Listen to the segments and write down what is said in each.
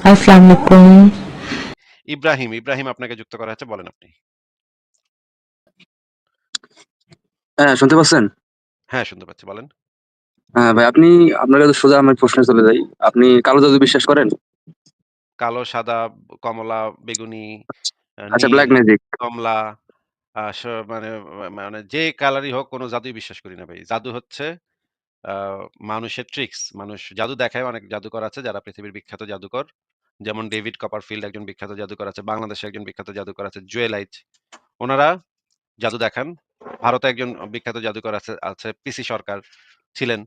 আসসালামু আলাইকুম। ইব্রাহিম আপনাকে যুক্ত করা হচ্ছে। বলেন আপনি। হ্যাঁ, শুনতে পাচ্ছেন? হ্যাঁ, শুনতে পাচ্ছি। বলেন। হ্যাঁ, ভাই আপনার কাছে সোজা আমার প্রশ্নে চলে যাই। আপনি কালো জাদু বিশ্বাস করেন? কালো, সাদা, কমলা, বেগুনি, আচ্ছা, নীল, ব্লাক ম্যাজিক। কমলা আ স মানে মানে যে কালারই হোক কোন জাদুই বিশ্বাস করি না ভাই। জাদু হচ্ছে আ মানুষের ট্রিকস। মানুষ জাদু দেখায়, অনেক জাদুকর আছে যারা পৃথিবীর বিখ্যাত জাদুকর। যেমন ডেভিড কপারফিল্ড একজন বিখ্যাত জাদুকর আছে। বাংলাদেশে একজন বিখ্যাত জাদুকর আছে জুয়েল আইচ। উনারা জাদু দেখান। ভারতে একজন বিখ্যাত জাদুকর আছে পিসি সরকার ছিলেন।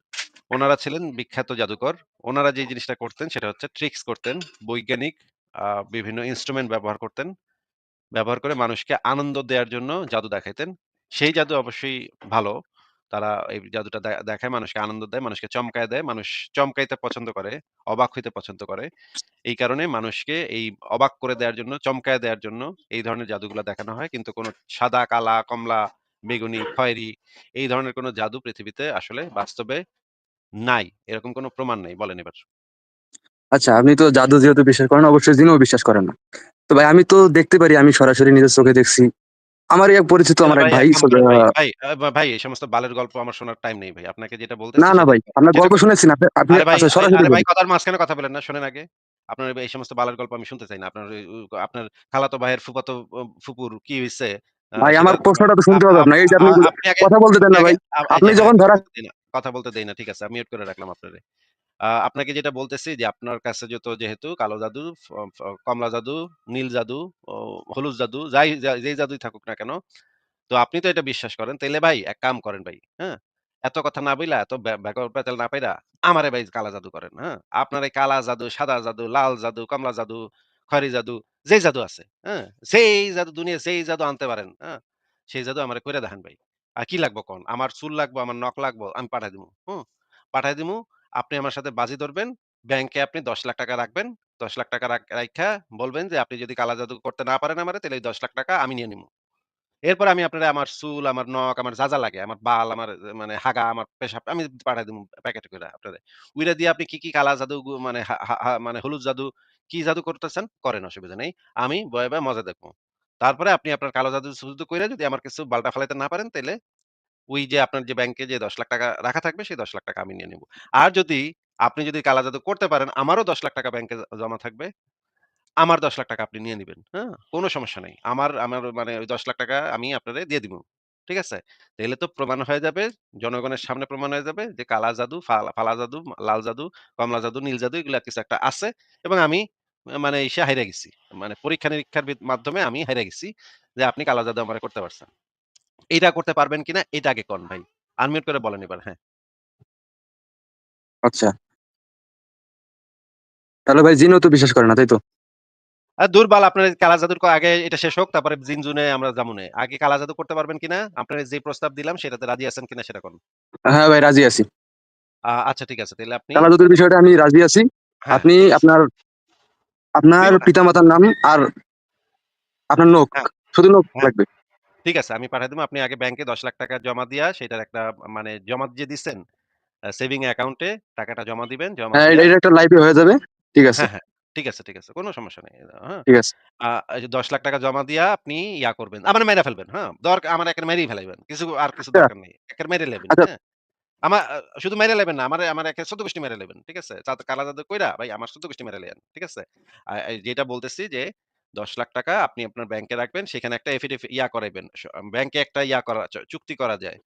উনারা ছিলেন বিখ্যাত জাদুকর। উনারা যে জিনিসটা করতেন সেটা হচ্ছে ট্রিকস করতেন। বৈজ্ঞানিক আ বিভিন্ন ইন্সট্রুমেন্ট ব্যবহার করতেন। ব্যবহার করে মানুষকে আনন্দ দেয়ার জন্য জাদু দেখাইতেন। সেই জাদু অবশ্যই ভালো। তারা এই জাদুটা দেখায়, মানুষকে আনন্দ দেয়, মানুষকে চমকায় দেয়। মানুষ চমকাইতে পছন্দ করে, অবাক হইতে পছন্দ করে। এই কারণে মানুষকে এই অবাক করে দেয়ার জন্য, চমকায় দেয়ার জন্য এই ধরনের জাদুগুলা দেখানো হয়। কিন্তু কোন সাদা, কালা, কমলা, বেগুনি, খয়েরি এই ধরনের কোন জাদু পৃথিবীতে আসলে বাস্তবে নাই। এরকম কোন প্রমাণ নেই। বলেন এবার। আচ্ছা, আপনি তো জাদু যেহেতু বিশ্বাস করেন, অবশ্যই জিনও বিশ্বাস করেন না। তো ভাই আমি তো দেখতে পারি, আমি সরাসরি নিজের চোখে দেখছি। আমারই এক পরিচিত আমার এক ভাই ভাই এক কাম করেন ভাই। ভাই এই সমস্ত বালের গল্প আমার শোনার টাইম নেই ভাই। আপনাকে যেটা বলতেছি না সেটাই ভাই, আপনার যেটা গল্প শুনেছি না। আপনি আপনি আরে ভাই, আচ্ছা সরাসরি আরে ভাই বলুন। কথার মাঝখানে কথা বলেন না। শোনেন আগে। আপনার এই সমস্ত বালের গল্প আমি শুনতে চাই না। আপনার খালাতো ভাইয়ের ফুফাতো ফুপুর কি হইছে ভাই সেটা আমার প্রশ্নটা তো আপ শুনতে হবে আপ আপনাকে। এই যে আ আপনি আপনি আগে কথা বলতে দেন আপনি না আগে ভাই। এই আপনি যে হ্যাঁ, যখন ধরা কথা বলতে দেই না। ঠিক আছে। আমি মিউট করে রাখলাম আপনারে। আপনাকে যেটা বলতেছি যে আপনার কাছে যেহেতু কালো জাদু, ফ ফ কমলা জাদু, নীল জাদু, ও হলুদ জাদু, যেই জাদুই থাকুক না কেন, তো আপনি তো এটা বিশ্বাস করেন। তাইলে ভাই এক কাম করেন ভাই, হ্যাঁ? এত কথা না বইলা, এত ব্যাকওয়ার্ড পেতাল না পাইরা, আমারে ভাই কালা জাদু করেন, হ্যাঁ? আপনার এই কালা জাদু, সাদা জাদু, লাল জাদু, কমলা জাদু, খয়েরি জাদু, যেই জাদু আছে, হ্যাঁ? যেই জাদু দুনিয়ার যেই জাদু আনতে পারেন, হ্যাঁ? সেই জাদু আমারে কইরা দেখান ভাই। আর কি লাগবো কন? আমার চুল লাগবো, আমার নখ লাগবো, আমি পাঠায় দিমু, হুম? পাঠায় দিমু। আপনি আমার সাথে বাজি ধরবেন। ব্যাংকে আপনি ৳১০,০০,০০০ রাখবেন। ৳১০,০০,০০০ রাইখা বলবেন যে, "আপনি যদি কালা জাদু করতে না পারেন আমারে, তাইলে এই ৳১০,০০,০০০ আমি নিয়ে নিমু।" এরপরে আমি আপনারে আমার চুল, আমার নখ, আমার যা লাগে, আমার বাল, আমার মানে হাগা, আমার পেশাব আমি পাঠায় দিমু প্যাকেটে কইরা আপনারে। উইরা দিয়ে আপনি কি কালা জাদু মানে হা হা হা মানে হলুদ জাদু, কি জাদু করতেছেন করেন, অসুবিধা নেই। আমি বয়ে মজা দেখবো। তারপরে আপনি আপনার কালো জাদু কইরা যদি আমার কিছু বালটা ফালাইতে না পারেন, তাইলে ওই যে আপনার যে ব্যাংকে যে ৳১০,০০,০০০ রাখা থাকবে সেই ৳১০,০০,০০০ আমি নিয়ে নিবো। আর আপনি যদি কালা জাদু করতে পারেন, আমারও ৳১০,০০,০০০ ব্যাংকে জমা থাকবে। আমার ৳১০,০০,০০০ আপনি নিয়ে নিবেন। হ্যাঁ? কোন সমস্যা নাই। আমার আমার মানে ওই ৳১০,০০,০০০ আমি আপনারে দিয়ে দিবো। ঠিক আছে? তাইলে তো প্রমাণ হয়ে যাবে, জনগণের সামনে প্রমাণ হয়ে যাবে যে কালা জাদু, ফালা জাদু, লাল জাদু, কমলা জাদু, নীল জাদু এগুলা কিছু একটা আছে এবং আমি মানে হাইরা গেছি। মানে পরীক্ষা-নিরীক্ষার মাধ্যমে আমি হাইরা গেছি যে আপনি কালা জাদু আমারে করতে পারছেন। এইটা করতে পারবেন কিনা এটা আগে কন ভাই। আনমিউট করে বলেন এবার। হ্যাঁ। আচ্ছা, তাহলে ভাই জিনও তো বিশ্বাস করে না, তাই তো? দূর বাল আপনার এই কালা জাদুর আগে এটা শেষ হোক, তারপরে জিন-জুনে আমরা যামুনে। আগে কালা জাদু করতে পারবেন কিনা? আপনার যে প্রস্তাব দিলাম সেটাতে রাজি আছেন কিনা সেটা কোন। হ্যাঁ ভাই, রাজি আছি। আচ্ছা ঠিক আছে। তাইলে আপনি কালো জাদুর বিষয়টা আমি রাজি আছি। হ্যাঁ, আপনি ঠিক আছে। আপনার আপনার দিব না। পিতামাতার নাম আর আপনার নখ, হ্যাঁ, শুধু নখ হ্যাঁ। লাগবে। ঠিক আছে আমি পাঠায় দিবো। আপনি আগে ব্যাংকে ৳১০,০০,০০০ জমা দিয়া সেটার একটা মানে জমা যে দিছেন সেভিং অ্যাকাউন্টে টাকাটা জমা দিবেন। জমা হ্যাঁ, দিয়া এটা একটা লাইভে হয়ে যাবে। ঠিক আছে, হ্যাঁ, হ্যাঁ। ঠিক আছে, ঠিক আছে। কোন সমস্যা নেই। হ্যাঁ? ঠিক আছে। এই যে ৳১০,০০,০০০ জমা দিয়া আপনি ইয়া করবেন। আমারে মাইরা ফেলবেন। হ্যাঁ? আমার একেবারে মেরেই ফেলাইবেন। কিছু আচ্ছা, দরকার নেই। একেবারে মেরে লেবেন। আচ্ছা, হ্যাঁ? আমা আ শুধু মেরে লেবেন না। আমার একে ১৪ গোষ্ঠী মেরে লেবেন। ঠিক আছে? কালা জাদু কইরা ভাই আমার ১৪ গোষ্ঠী মেরে লেয়েন। ঠিক আছে? এই যেটা বলতেছি যে ৳১০,০০,০০০ আপনি আপনার ব্যাংকে রাখবেন। সেখানে একটা ইয়া করাইবেন। ব্যাংকে একটা ইয়া করা চুক্তি করা যায়।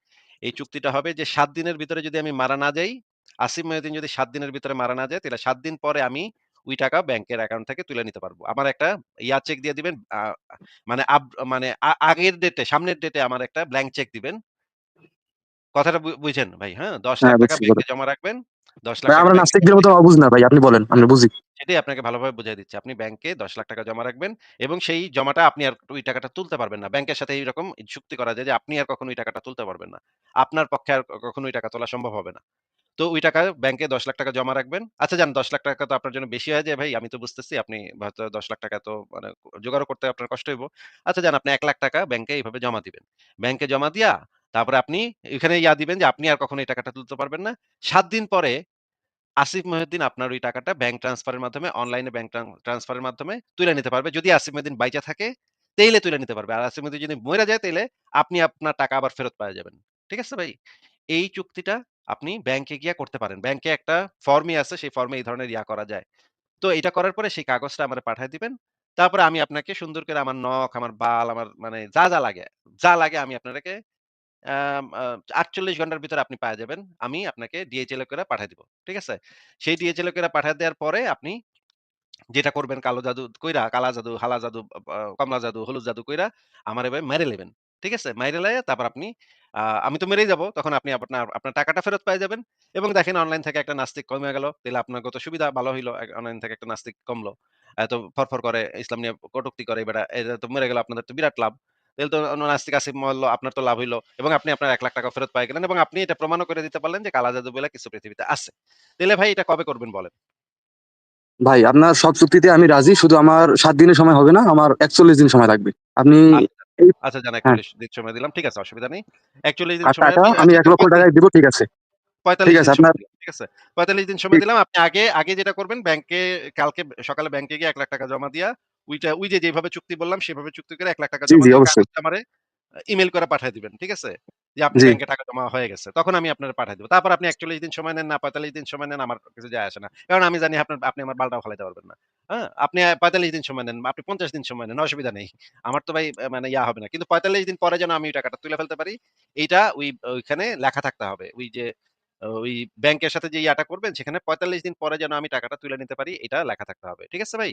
এই চুক্তিটা হবে যে ৭ দিনের ভিতরে যদি আমি মারা না যাই, আসিফ মহিউদ্দিন যদি ৭ দিনের ভিতরে মারা না যায়, তাহলে ৭ দিন পরে আমি ওই টাকা ব্যাংকের অ্যাকাউন্ট থেকে তুলে নিতে পারবো। আমার একটা চেক দিয়ে দিবেন। মানে মানে আগের ডেটে সামনের ডেটে আমার একটা ব্ল্যাংক চেক দিবেন। কথাটা বুঝেন ভাই, হ্যাঁ? হ্যাঁ ৳১০,০০,০০০ বুঝছি ব্যাংকে কথা। জমা রাখবেন। ভাই ৳১০,০০,০০০ আমরা ব্যাংকে জমা নাস্তিকদের মতো রেখে অবুঝ না ভাই। আপনি বলেন, আমরা বুঝি। সেটাই আপনাকে ভালোভাবে বুঝায় দিচ্ছি। আপনি ব্যাংকে ৳১০,০০,০০০ জমা রাখবেন এবং সেই জমাটা আপনি আর ওই টাকাটা তুলতে পারবেন না। ব্যাংকের সাথে এইরকম চুক্তি করা যায় যে আপনি আর কখনো ওই টাকাটা তুলতে পারবেন না। আপনার পক্ষে আর কখনো ওই টাকা তোলা সম্ভব হবে না। তো ওই টাকা ব্যাংকে ৳১০,০০,০০০ জমা রাখবেন। আচ্ছা যান ৳১০,০০,০০০ তো আপনার জন্য বেশি হয়ে যায় ভাই। আমি তো বুঝতেছি আপনি হয়তো ৳১০,০০,০০০ তো মানে জোগাড়ও করতে আপনার কষ্ট হইব। আচ্ছা যান আপনি ৳১,০০,০০০ ব্যাংকে এইভাবে জমা দিবেন। ব্যাংকে জমা দিয়া তারপরে আপনি এখানে দিবেন যে আপনি আর কখনো এই টাকাটা তুলতে পারবেন না। ৭ দিন পরে আসিফ মহিউদ্দিন আপনার ওই টাকাটা ব্যাংক ট্রান্সফারের মাধ্যমে, অনলাইনে ব্যাংক ট্রান্সফারের মাধ্যমে তুইলা নিতে পারবে। যদি আসিফ মহিউদ্দিন বাইচা থাকে তেইলে তুইলা নিতে পারবে। আর আসিফ মহিউদ্দিন যদি মইরা যায় তাইলে আপনি আপনার টাকা আবার ফেরত পাওয়া যাবেন। ঠিক আছে ভাই? এই চুক্তিটা আপনি ব্যাংকে গিয়া করতে পারেন। ব্যাংকে একটা ফর্মই আছে, সেই ফর্মে এই ধরনের করা যায়। তো এটা করার পরে সেই কাগজটা আমারে পাঠায় দিবেন। তারপরে আমি আপনাকে সুন্দর করে আমার নখ, আমার বাল, আমার মানে যা লাগে আমি আপনাদেরকে আম আ ৪৮ ঘন্টার ভিতরে আপনি পায়া যাবেন। আমি আপনাকে ডিএইচএল এ করে পাঠায় দিব। ঠিক আছে? সেই ডিএইচএল এ করে পাঠায় দেওয়ার পরে আপনি যেটা করবেন কালো জাদু কইরা, কালা জাদু, হালা জাদু, কমলা জাদু, হলুদ জাদু কইরা আমার এভাবে মাইরে লেবেন। ঠিক আছে? মাইরে লাইয়া তারপর আপনি আমি তো মেরেই যাবো। তখন আপনি আপনার আপনার টাকাটা ফেরত পেয়ে যাবেন এবং দেখেন অনলাইন থেকে একটা নাস্তিক কমে গেল। তাইলে আপনার কত সুবিধা ভালো হইলো। অনলাইন থেকে একটা নাস্তিক কমলো। এত ফরফর করে, ইসলাম নিয়ে কটূক্তি করে বেটা। এটা তো মরে গেল আপনাদের তো বিরাট লাভ। তাইলে তো নাস্তিক আসিফ মরল, আপনার তো লাভ হইলো এবং আপনি আপনার ৳১,০০,০০০ ফেরত পাই গেলেন এবং আপনি এটা প্রমাণও করে দিতে পারলেন যে কালা জাদু বইলা কিছু পৃথিবীতে আছে। তাইলে ভাই এটা কবে করবেন বলেন? ভাই আপনার সব চুক্তিতে আমি রাজি, শুধু আমার ৭ দিনের সময় হবে না, আমার ৪১ দিন সময় লাগবে। আপনি আচ্ছা, এই আচ্ছা যান হ্যাঁ, ৪১ দিন সময় দিলাম। ঠিক আছে, অসুবিধা নেই। ৪১ দিন আর সময় টাকা আমি আচ্ছা ১,০০,০০০ টাকায় দিব, ঠিক আছে? ঠিক ৪৫ আছে দিন আপনার সময় দিলাম। ঠিক আছে? ৪৫ দিন সময় ঠিক দিলাম। আপনি আগে যেটা করবেন ব্যাংকে কালকে সকালে ব্যাংকে গিয়ে ৳১,০০,০০০ জমা দিয়া ওই যে যেভাবে চুক্তি বললাম সেভাবে চুক্তি করে ৳১,০০,০০০ জি, জমা জি দিয়ে অবশ্যই। কাগজটা আমারে ইমেইল করে পাঠায় দিবেন। ঠিক আছে? যে আপনি জি, ব্যাংকে টাকা জমা হয়ে গেছে। তখন আমি আপনারে পাঠায় দিব। তারপর আপনি ৪১ দিন সময় নেন না ৪৫ দিন সময় নেন আমার কিছু যায় আসে না। কারণ আমি জানি আপনি আমার বালটাও ফালাইতে পারবেন না। হ্যাঁ? আপনি ৪৫ দিন সময় নেন, আপনি ৫০ দিন সময় নেন, অসুবিধা নেই। আমার তো ভাই মানে হবে না। কিন্তু ৪৫ দিন পরে যেন আমি ওই টাকাটা তুলে ফেলতে পারি, এইটা ওইখানে লেখা থাকতে হবে। ওই যে ওই ব্যাংকের সাথে যে করবেন সেখানে ৪৫ দিন পরে যেন আমি টাকাটা তুলে নিতে পারি, এটা লেখা থাকতে হবে। ঠিক আছে ভাই?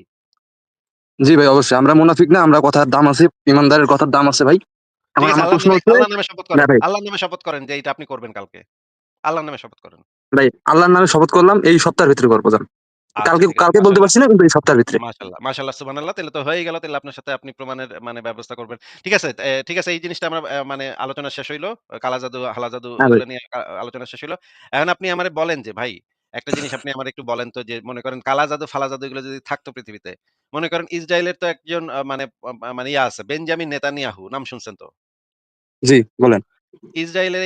জি ভাই অবশ্যই। আমরা মুনাফিক না, আমরা কথার দাম আছে, ইমানদারের কথার দাম আছে ভাই। ঠিক এখন আছে আমার প্রশ্ন হচ্ছে, আল্লাহর নামে শপথ না করেন। ভাই, আল্লাহর নামে শপথ করেন যে এইটা আপনি করবেন কালকে। আল্লাহর নামে শপথ করেন। ভাই আল্লাহর নামে শপথ করলাম এই সপ্তাহের ভিতরে করবো যান। আচ্ছা কালকে ঠিক আছে। কালকে বলতে মাশাআল্লাহ। পারছি না, কিন্তু এই সপ্তাহের ভিতরে। মাশাআল্লাহ, সুবহানাল্লাহ। তাইলে তো হয়েই গেল। তাইলে আপনার সাথে আপনি প্রমাণের মানে ব্যবস্থা করবেন। ঠিক আছে, ঠিক আছে এই জিনিসটা আমরা মানে আলোচনা শেষ হইলো। কালা জাদু, হালা জাদু হ্যাঁ ভাই। এগুলো নিয়ে আলোচনা শেষ হইলো। এখন আপনি আমারে বলেন যে ভাই একটা জিনিস আপনি আমারে একটু বলেন তো যে মনে করেন কালা জাদু, ফালা জাদু এগুলো যদি থাকতো পৃথিবীতে, মনে করেন ইসরায়েলের তো একজন মানে মানে আছে বেঞ্জামিন নেতানিয়াহু নাম শুনছেন তো? জি বলেন। ইসরায়েলের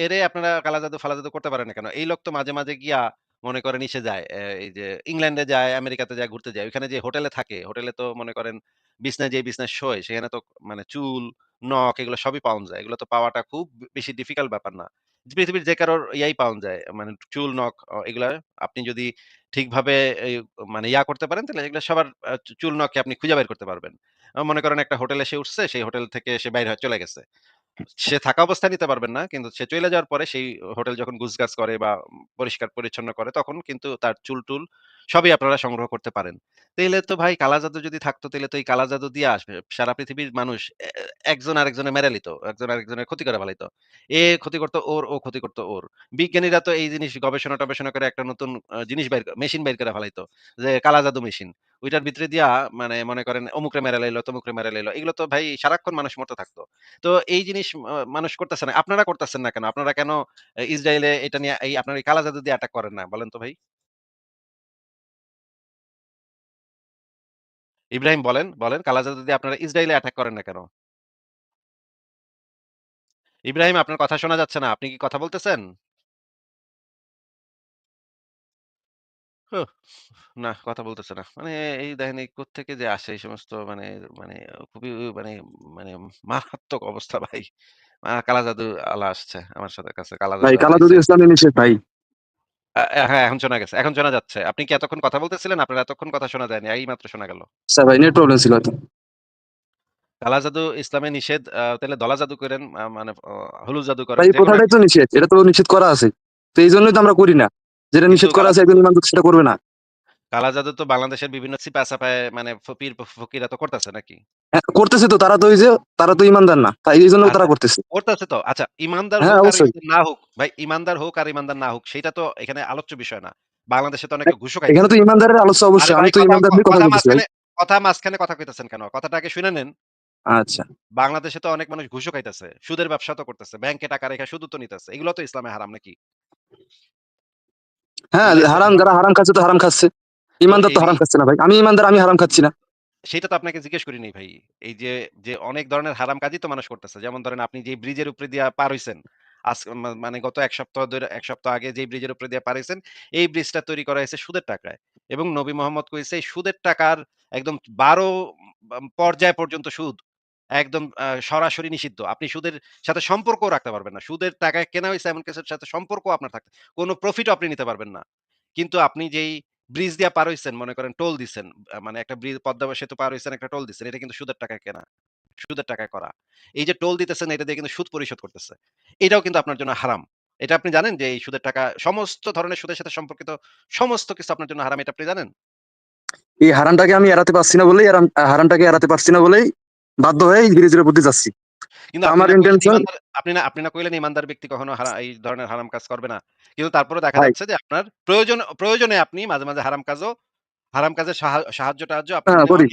এরে আপনারা কালা জাদু ফালা জাদু করতে পারেন না কেন? এই লোক তো মাঝে, মাঝে গিয়া মনে করেন ইসে যায়, এই যে ইংল্যান্ডে যায়, আমেরিকাতে যায়, ঘুরতে যায়। ওইখানে যে হোটেলে থাকে, হোটেলে তো মনে করেন বিছনায় যেই বিছনায় শোয়, সেখানে তো মানে চুল, নখ এগুলো সবই পাওন যায়। এগুলো তো পাওয়াটা খুব বেশি ডিফিকাল্ট ব্যাপার না। পৃথিবীর যে কারোর পাওন যায়। মানে চুল, নখ এগুলা আপনি যদি ঠিকভাবে এই মানে করতে পারেন, তাহলে এগুলা সবার চুল, নখকে আপনি খুঁজে বের করতে পারবেন। মনে করেন একটা হোটেলে সে উঠছে, সেই হোটেল থেকে সে বাইর হয়ে চলে গেছে। সে থাকা অবস্থায় নিতে পারবেন না। কিন্তু সে চইলা যাওয়ার পরে সেই হোটেল যখন গুছগাছ করে বা পরিষ্কার পরিচ্ছন্ন করে তখন কিন্তু তার চুল-টুল সবই আপনারা সংগ্রহ করতে পারেন। তাইলে তো ভাই কালা জাদু যদি থাকতো তাইলে তো এই কালা জাদু দিয়ে আসবে সারা পৃথিবীর মানুষ একজন আরেকজনের মেরে লিত। একজন আরেকজনের ক্ষতি করে ফেলাইতো। এ ক্ষতি করতো ওর, ও ক্ষতি করতো ওর। বিজ্ঞানীরা তো এই জিনিস গবেষণা-টবেষণা করে একটা নতুন জিনিস মেশিন বাইর করে ফেলাইতো। যে কালা জাদু মেশিন। ওইটার ভিতরে দিয়া মানে মনে করেন অমুকরে মেরে লাইলো, তমুকরে মেরে লাইলো। এগুলো তো ভাই সারাক্ষণ মানুষ মরতে থাকতো। তো এই জিনিস মানুষ করতেছে না। আপনারা করতেছেন না কেন? আপনারা কেন ইসরায়েলে এটা নিয়ে আপনার এই কালা জাদু দিয়ে অ্যাটাক করেন না? বলেন তো ভাই? ইব্রাহিম বলেন কালা জাদু দিয়ে আপনারা ইসরায়েলে অ্যাটাক করেন না কেন? ইব্রাহিম আপনার কথা শোনা যাচ্ছে না। আপনি কি কথা বলতেছেন? হুহ, না কথা বলতেছে না। মানে এই দেখেন এই কোত্থেকে যে আসে এই সমস্ত মানে মানে খুবই মানে মানে মারাত্মক অবস্থা ভাই। কালা জাদু আলা আসছে আমার সাথে কাছে। কালা ভাই জাদু কালা যদি ইসরায়েল ইসলামে নিষেধ ভাই। হ্যাঁ, এখন শোনা গেছে। এখন শোনা যাচ্ছে। আপনি কি এতক্ষণ কথা বলতেছিলেন? আপনার এতক্ষণ কথা শোনা যায়নি। এইমাত্র শোনা গেল। আচ্ছা ভাই, নেট প্রবলেম ছিল হয়তো। কালা জাদু ইসলামে নিষেধ। তাইলে ধলা জাদু করেন, মানে হলুদ জাদু করেন। ভাই এই যেকোনো প্রথাটাই একটা তো নিষেধ, এটা তো নিষেধ করা আছে। তো এই জন্যই তো আমরা করি না। যেটা কিন্তু নিষেধ করা আছে একজন ইমানদার সেটা করবে না। কালা জাদু তো বাংলাদেশের বিভিন্ন সিপা-সাপায় মানে ফকিরা তো করতেছে নাকি? হ্যাঁ করতেছে তো, তারা তো ওই যে, তারা তো ইমানদার না, তাই এই জন্য আচ্ছা, তারা করতেছে। করতেছে তো। আচ্ছা, ইমানদার হ্যাঁ হোক আর অবশ্যই। ইমানদার না হোক, ভাই ইমানদার হোক আর ইমানদার না হোক, সেইটা তো এখানে আলোচ্য বিষয় না। বাংলাদেশে তো অনেকে ঘুষও এখানে খাইতেছে। তো ইমানদারের আলোচনা আরে অবশ্যই, আমি ভাই তো ইমানদার নিয়ে কথা বলতেছি ভাই। মাঝখানে কথা কইতেছেন কেন? কথাটা আগে শুনে নেন। আচ্ছা। বাংলাদেশে তো অনেক মানুষ ঘুষও খাইতেছে। সুদের ব্যবসা তো করতেছে। ব্যাংকে টাকা রেখে সুদও তো নিতেছে। এগুলো তো ইসলামে হারাম নাকি? হ্যাঁ, এগুলো ইসলামে হারাম, হারাম যারা না? হারাম খাচ্ছে তো হারাম খাচ্ছে। তো ইমানদার তো এই হারাম খাচ্ছে না ভাই। আমি ইমানদার, আমি হারাম খাচ্ছি না। সেইটা তো আপনাকে জিজ্ঞেস করি নাই ভাই। এই যে অনেক ধরনের হারাম কাজই তো মানুষ করতেছে। যেমন ধরেন আপনি যে ব্রিজের উপরে দিয়া পার হইছেন, মানে গত ১ সপ্তাহ ধরে ১ সপ্তাহ আগে যেই ব্রিজের উপরে দিয়ে পার হইছেন, এই ব্রিজটা তৈরি করা হয়েছে সুদের টাকায়। এবং নবী মোহাম্মদ কইছে এই সুদের টাকার একদম ১২ পর্যায় পর্যন্ত সুদ। একদম সরাসরি নিষিদ্ধ। আপনি সুদের সাথে সম্পর্কও রাখতে পারবেন না। সুদের টাকায় কেনা হইছে এমন কিছুর সাথে সম্পর্কও আপনার থাকতে কোন প্রফিটও আপনি নিতে পারবেন না। কিন্তু আপনি যেই ব্রিজ দিয়া পার হইছেন, মনে করেন টোল দিছেন। মানে একটা পদ্মা সেতু পার হইছেন, একটা টোল দিছেন। এটা কিন্তু সুদের টাকায় কেনা। সুদের টাকায় করা। এই যে টোল দিতেছেন এটা দিয়ে কিন্তু সুদ পরিশোধ করতেছে। এটাও কিন্তু আপনার জন্য হারাম। এটা আপনি জানেন যে এই সুদের টাকা সমস্ত ধরনের সুদের সাথে সম্পর্কিত সমস্ত কিছু আপনার জন্য হারাম, এটা আপনি জানেন? এই হারামটাকে আমি এড়াতে পারছি না বলেই হারামটাকে এড়াতে পারছি না বলেই বাধ্য হয়ে এই ব্রিজের উপর দিয়ে যাচ্ছি। কিন্তু তো আপনি আমার না কইলেন ইন্টেনশন, ইমানদার, আপনি না কইলেন ইমানদার ব্যক্তি কখনো এই ধরনের হারাম কাজ করবে না। কিন্তু তারপরেও দেখা ভাই, যাচ্ছে যে আপনার প্রয়োজনে আপনি মাঝে, মাঝে হারাম কাজের সাহায্য-টাহায্য আপনি হ্যাঁ করি।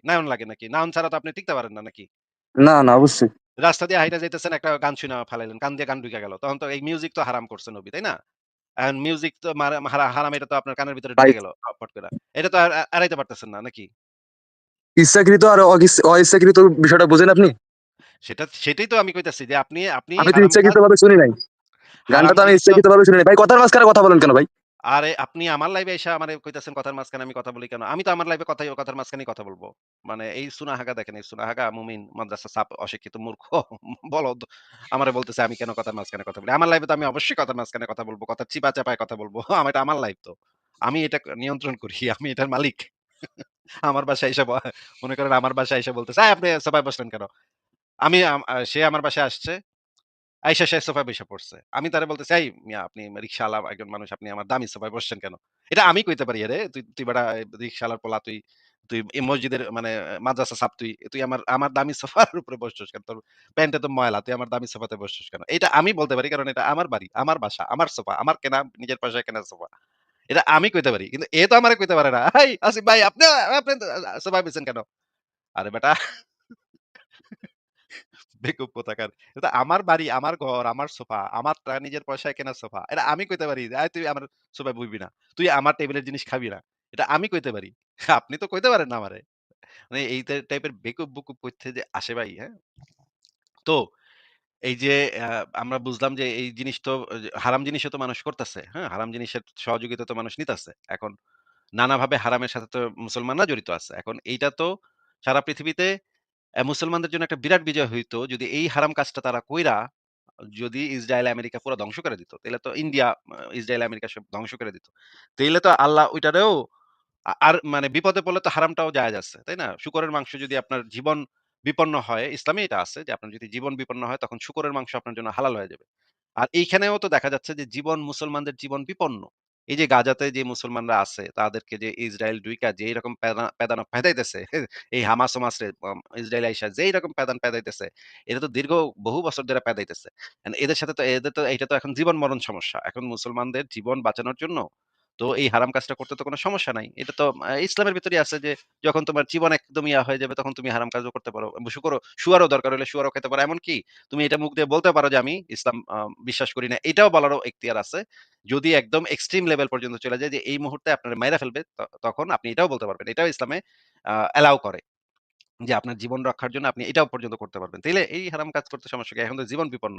নেওন লাগে নাকি? নেওন ছাড়া তো আপনি টিকতে পারেন না নাকি? না, না, অবশ্যই। রাস্তা দিয়ে হাইটা যাইতেছেন, একটা গান শুইনা ফালাইলেন। কান দিয়ে গান ঢুইকা গেল। তখন তো এই মিউজিক তো হারাম করছে নবী, তাই না? এখন মিউজিক তো হারাম, এটা তো আপনার কানের ভিতরে ভাই, ঢুকে গেল ফট কইরা। এটা তো আর এড়াইতে পারতেছেন না নাকি? ইচ্ছাকৃত আর অইচ্ছাকৃত বিষয়টা বোঝেন আপনি? সেটাই তো আমি কইতাছি যে আপনি আপনি আমি তো হারাম কাজ, ইচ্ছাকৃতভাবে শুনি নাই। গানটা হারাম তো আমি জিনিস তো। ইচ্ছাকৃতভাবে শুনি নাই। ভাই কথার মাঝখানে কথা বলেন কেন ভাই? আরে আপনি আমার লাইভে আইসা আমারে কইতাছেন কথার মাঝখানে আমি কথা বলি কেন? আমি তো আমার লাইভে কথার মাঝখানেই কথা বলব। মানে এই সুনাহাগা দেখেন, এই সুনাহাগা মুমিন, মাদ্রাসা ছাপ, অশিক্ষিত মূর্খ বলদ আমারে বলতেছে আমি কেন কথার মাঝখানে কথা বলি। আমার লাইভে তো আমি অবশ্যই কথার মাঝখানে কথা বলব। কথার চিপা-চাপায় কথা বলব। এটা আমার লাইভ তো। আমি এটা নিয়ন্ত্রণ করি। আমি এটার মালিক। আমার বাসায় এসে মনে করেন আমার বাসায় এসে বলতেছে, "এই আপনি সোফায় বসলেন কেন?" আমি সে আমার বাসায় আসছে। আইসা সে সোফায় বইসা পড়ছে। আমি তারে বলতেছি, "এই মিয়া আপনি রিক্শাওয়ালা একজন মানুষ, আপনি আমার দামি সোফায় বসছেন কেন?" এটা আমি কইতে পারি, "এরে তুই তুই বেটা রিক্শাওয়ালার পোলা, তুই তুই এই মসজিদের মানে মাদ্রাসা ছাপ, তুই তুই আমার আমার দামি সোফার উপরে বসছস কেন? তোর প্যান্টে তো ময়লা, তুই আমার দামি সোফাতে বসছস কেন?" এটা আমি বলতে পারি, কারণ এটা আমার বাড়ি, আমার বাসা, আমার সোফা, আমার কেনা, নিজের পয়সায় কেনা সোফা। এটা আমি কইতে পারি। কিন্তু এ তো আমারে কইতে পারে না। "এই আসিফ ভাই, আপনি আপনি সোফায় বইছেন কেন?" আরে বেটা, বেকুব কোথাকার। এটা আমার বাড়ি, আমার ঘর, আমার সোফা, আমার নিজের পয়সায় কেনা সোফা। এটা আমি কইতে পারি যে, "তুই আমার সোফায় বইবি না। তুই আমার টেবিলের জিনিস খাবি না।" এটা আমি কইতে পারি। আপনি তো কইতে পারেন না আমারে। মানে এই টাইপের বেকুব-বুকুব কইতে যে আসে ভাই, হ্যাঁ? তো এই যে আ আমরা বুঝলাম যে এই জিনিস তো হারাম জিনিসও তো মানুষ করতেছে। হ্যাঁ? হারাম জিনিসের সহযোগিতা তো মানুষ নিতেছে। এখন নানাভাবে হারামের সাথে তো মুসলমানরা জড়িত আছে। এখন এইটা তো সারা পৃথিবীতে মুসলমানদের জন্য একটা বিরাট বিজয় হইতো যদি এই হারাম কাজটা তারা কইরা, যদি ইসরায়েল আমেরিকা পুরা ধ্বংস করে দিত। তাইলে তো ইন্ডিয়া, ইসরায়েল আমেরিকা সব ধ্বংস করে দিত। তাইলে তো আল্লাহ ওইটারেও আর মানে বিপদে পড়লে তো হারামটাও জায়েজ আছে। তাই না? শূকরের মাংস যদি আপনার জীবন বিপন্ন হয়, ইসলামে এটা আছে যে আপনার যদি জীবন বিপন্ন হয় তখন শূকরের মাংস আপনার জন্য হালাল হয়ে যাবে। আর এইখানেও তো দেখা যাচ্ছে যে মুসলমানদের জীবন বিপন্ন। এই যে গাজাতে যে মুসলমানরা আছে তাদেরকে যে ইসরায়েল ডুইকা যেই রকম পেদানো পেদাইতেছে, এই হামাস-ওমাস রে ইসরায়েল আইসা যেই রকম পেদাইতেছে, এটা তো দীর্ঘ বহু বছর ধরে পেদাইতেছে। এদের সাথে তো এদের তো এইটা তো এখন জীবন মরণ সমস্যা। এখন মুসলমানদের জীবন বাঁচানোর জন্য তো এই হারাম কাজটা করতে তো কোনো সমস্যা নাই। এটা তো ইসলামের ভিতরেই আছে যে যখন তোমার জীবন একদম হয়ে যাবে তখন তুমি হারাম কাজও করতে পারো। শুয়ারও দরকার হলে শুয়ারও খেতে পারো। এমনকি তুমি এটা মুখ দিয়ে বলতে পারো যে আমি ইসলাম বিশ্বাস করি না। এটাও বলারও এখতিয়ার আছে। যদি একদম এক্সট্রিম লেভেল পর্যন্ত চলে যায় যে এই মুহূর্তে আপনারে মাইরা ফেলবে, তখন আপনি এটাও বলতে পারবেন। এটাও ইসলামে অ্যালাও করে। যে আপনার জীবন রক্ষার জন্য আপনি এটাও পর্যন্ত করতে পারবেন। তাইলে এই হারাম কাজ করতে সমস্যা কি? এখন তো জীবন বিপন্ন।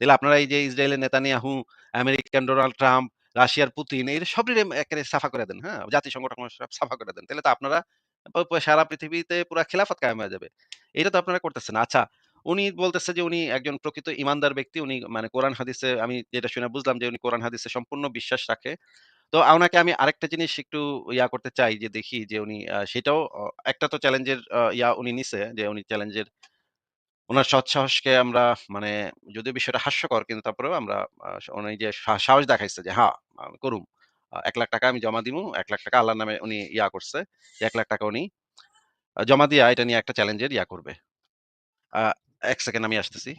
তাইলে আপনারা এই যে ইসরায়েলের নেতানিয়াহু, আমেরিকান ডোনাল্ড ট্রাম্প, রাশিয়ার পুতিন, এদের সবরে একেবারে সাফা করে দেন, হ্যাঁ? জাতিসংঘ টংঘ সব সাফা করে দেন। তাইলে তো আপনারা সারা পৃথিবীতে পুরা খিলাফত কায়েম হয়ে যাবে। এটা তো আপনারা করতেছেন না। আচ্ছা, উনি বলতেছে যে উনি একজন প্রকৃত ইমানদার ব্যক্তি। উনি মানে কোরআন হাদিসে, আমি যেটা শুনে বুঝলাম যে উনি কোরআন হাদিসে সম্পূর্ণ বিশ্বাস রাখে। তো উনাকে আমি আরেকটা জিনিস একটু করতে চাই যে দেখি যে উনি সেটাও একটা তো চ্যালেঞ্জের উনি নিছে যে উনি চ্যালেঞ্জের উনার সৎসাহসকে আমরা মানে, যদিও বিষয়টা হাস্যকর কিন্তু তারপরেও আমরা উনি যে সাহস দেখাইছে যে হ্যাঁ, আমি করুম। ৳১,০০,০০০ আমি জমা দিমু। ৳১,০০,০০০ আল্লাহর নামে উনি করছে। যে ৳১,০০,০০০ উনি জমা দিয়া এটা নিয়ে একটা চ্যালেঞ্জের করবে। আ ১ সেকেন্ড আমি আসতেছি।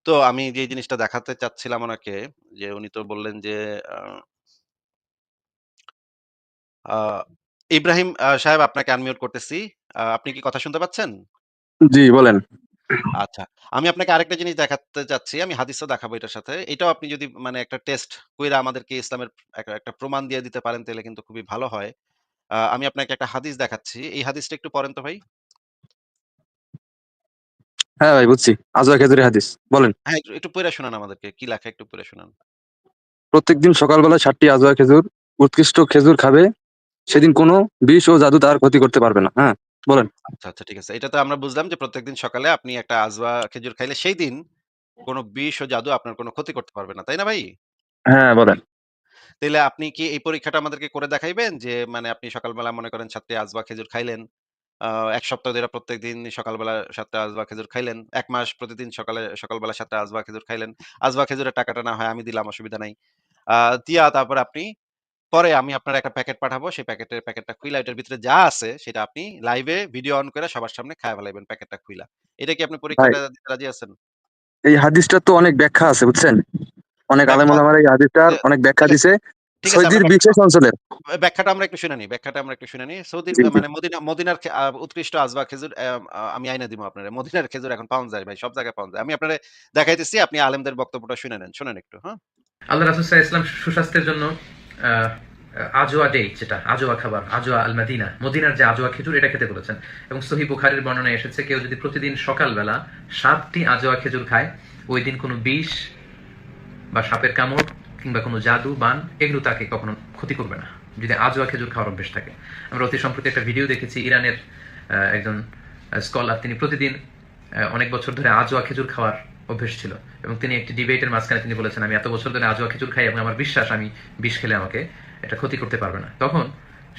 তো আমি যে জিনিসটা দেখাতে চাচ্ছিলাম উনাকে, যে উনি তো বললেন যে আ আ ইব্রাহিম সাহেব, আপনাকে আনমিউট করতেছি। আপনি কি কথা শুনতে পাচ্ছেন? জি, বলেন। আচ্ছা। আমি আপনাকে আরেকটা জিনিস দেখাতে চাচ্ছি। আমি হাদিসও দেখাবো এটার সাথে। এটাও আপনি যদি মানে একটা টেস্ট কইরা আমাদেরকে ইসলামের একটা প্রমাণ দিয়ে দিতে পারেন তাইলে কিন্তু খুবই ভালো হয়। আমি আপনাকে একটা হাদিস দেখাচ্ছি। এই হাদিসটা একটু পড়েন তো ভাই। হ্যাঁ ভাই বুঝছি, আজওয়া খেজুরের হাদিস বলেন। হ্যাঁ, একটু একটু পইড়া শোনান আমাদেরকে। কি লেখা একটু পইড়া শোনান। প্রত্যেকদিন সকালবেলা 7টি আজওয়া খেজুর, উৎকৃষ্ট খেজুর খাবে, সেদিন কোনো বিষ ও জাদু তার ক্ষতি করতে পারবে না। হ্যাঁ, বলেন। আচ্ছা, আচ্ছা ঠিক আছে। এটা তো আমরা বুঝলাম যে প্রত্যেকদিন সকালে আপনি একটা আজওয়া খেজুর খাইলে সেই দিন কোন বিষ ও জাদু আপনার কোন ক্ষতি করতে পারবে না। তাই না ভাই? হ্যাঁ, বলেন। তাইলে আপনি কি এই পরীক্ষাটা আমাদেরকে করে দেখাইবেন? যে মানে আপনি সকালবেলা মনে করেন ৭ টি আজওয়া খেজুর খাইলেন। ১ সপ্তাহ ধইরা প্রত্যেকদিন সকালবেলা ৭ টা আজওয়া খেজুর খাইলেন। ১ মাস প্রতিদিন সকালবেলা ৭ টা আজওয়া খেজুর খাইলেন। আজওয়া খেজুরের টাকাটা না হয় আমি দিলাম, অসুবিধা নাই। আ দিয়া তারপরে আপনি পরে আমি আপনার একটা প্যাকেট পাঠাবো। সেই প্যাকেটটা খুইলা এটার ভিতরে যা আছে সেটা আপনি লাইভে ভিডিও অন করে সবার সামনে খায়া ফেলাইবেন প্যাকেটটা খুইলা। এটা কি আপনি ভাই, পরীক্ষাটা দিতে রাজি আছেন? এই হাদিসটার তো অনেক ব্যাখ্যা আছে বুঝছেন? অনেক আলেম ব্যাখ্যা ওলামারা এই হাদিসটার এ অনেক ব্যাখ্যা ঠিক আছে, দিছে। ঠিক আছে আমরা সৌদির বিশেষ অঞ্চলের। ব্যাখ্যাটা আমরা একটু শুনে নিই। সৌদির জি, জি। মানে মদিনার উৎকৃষ্ট আজওয়া খেজুর আমি আইনা দিমু আপনারে। মদিনার খেজুর এখন পাওয়া যায় ভাই। সব জায়গায় পাওয়া যায়। আমি আপনারে দেখাইতেছি। আপনি আলেমদের বক্তব্যটা শুনে নেন। শুনেন একটু, হ্যাঁ? আল্লাহ রাসূল সাল্লাল্লাহু আলাইহি ওয়াসাল্লাম সুস্বাস্থ্যের জন্য আহ, আজোয়া ডেট, যেটা আজোয়া খাবার, আজোয়া আল মাদিনা, মদিনার যে আজোয়া খেজুর, এটা খেতে বলেছেন। এবং সহিহ বুখারীর বর্ণনায় এসেছে, কেউ যদি প্রতিদিন সকালবেলা 7টি আজোয়া খেজুর খায়, ওই দিন কোনো বিষ বা সাপের কামড় কিংবা কোনো জাদু বান এগুলো তাকে কখনো ক্ষতি করবে না, যদি আজোয়া খেজুর খাওয়ার অভ্যেস থাকে। আমরা অতি সম্প্রতি একটা ভিডিও দেখেছি, ইরানের একজন স্কলার, তিনি প্রতিদিন অনেক বছর ধরে আজোয়া খেজুর খাওয়ার অভ্যেস ছিল, এবং তিনি একটি ডিবেটের মাঝখানে তিনি বলেছেন, আমি এত বছর ধরে আজোয়া খেজুর খাই এবং আমার বিশ্বাস আমি বিষ খেলে আমাকে এটা ক্ষতি করতে পারবে না। তখন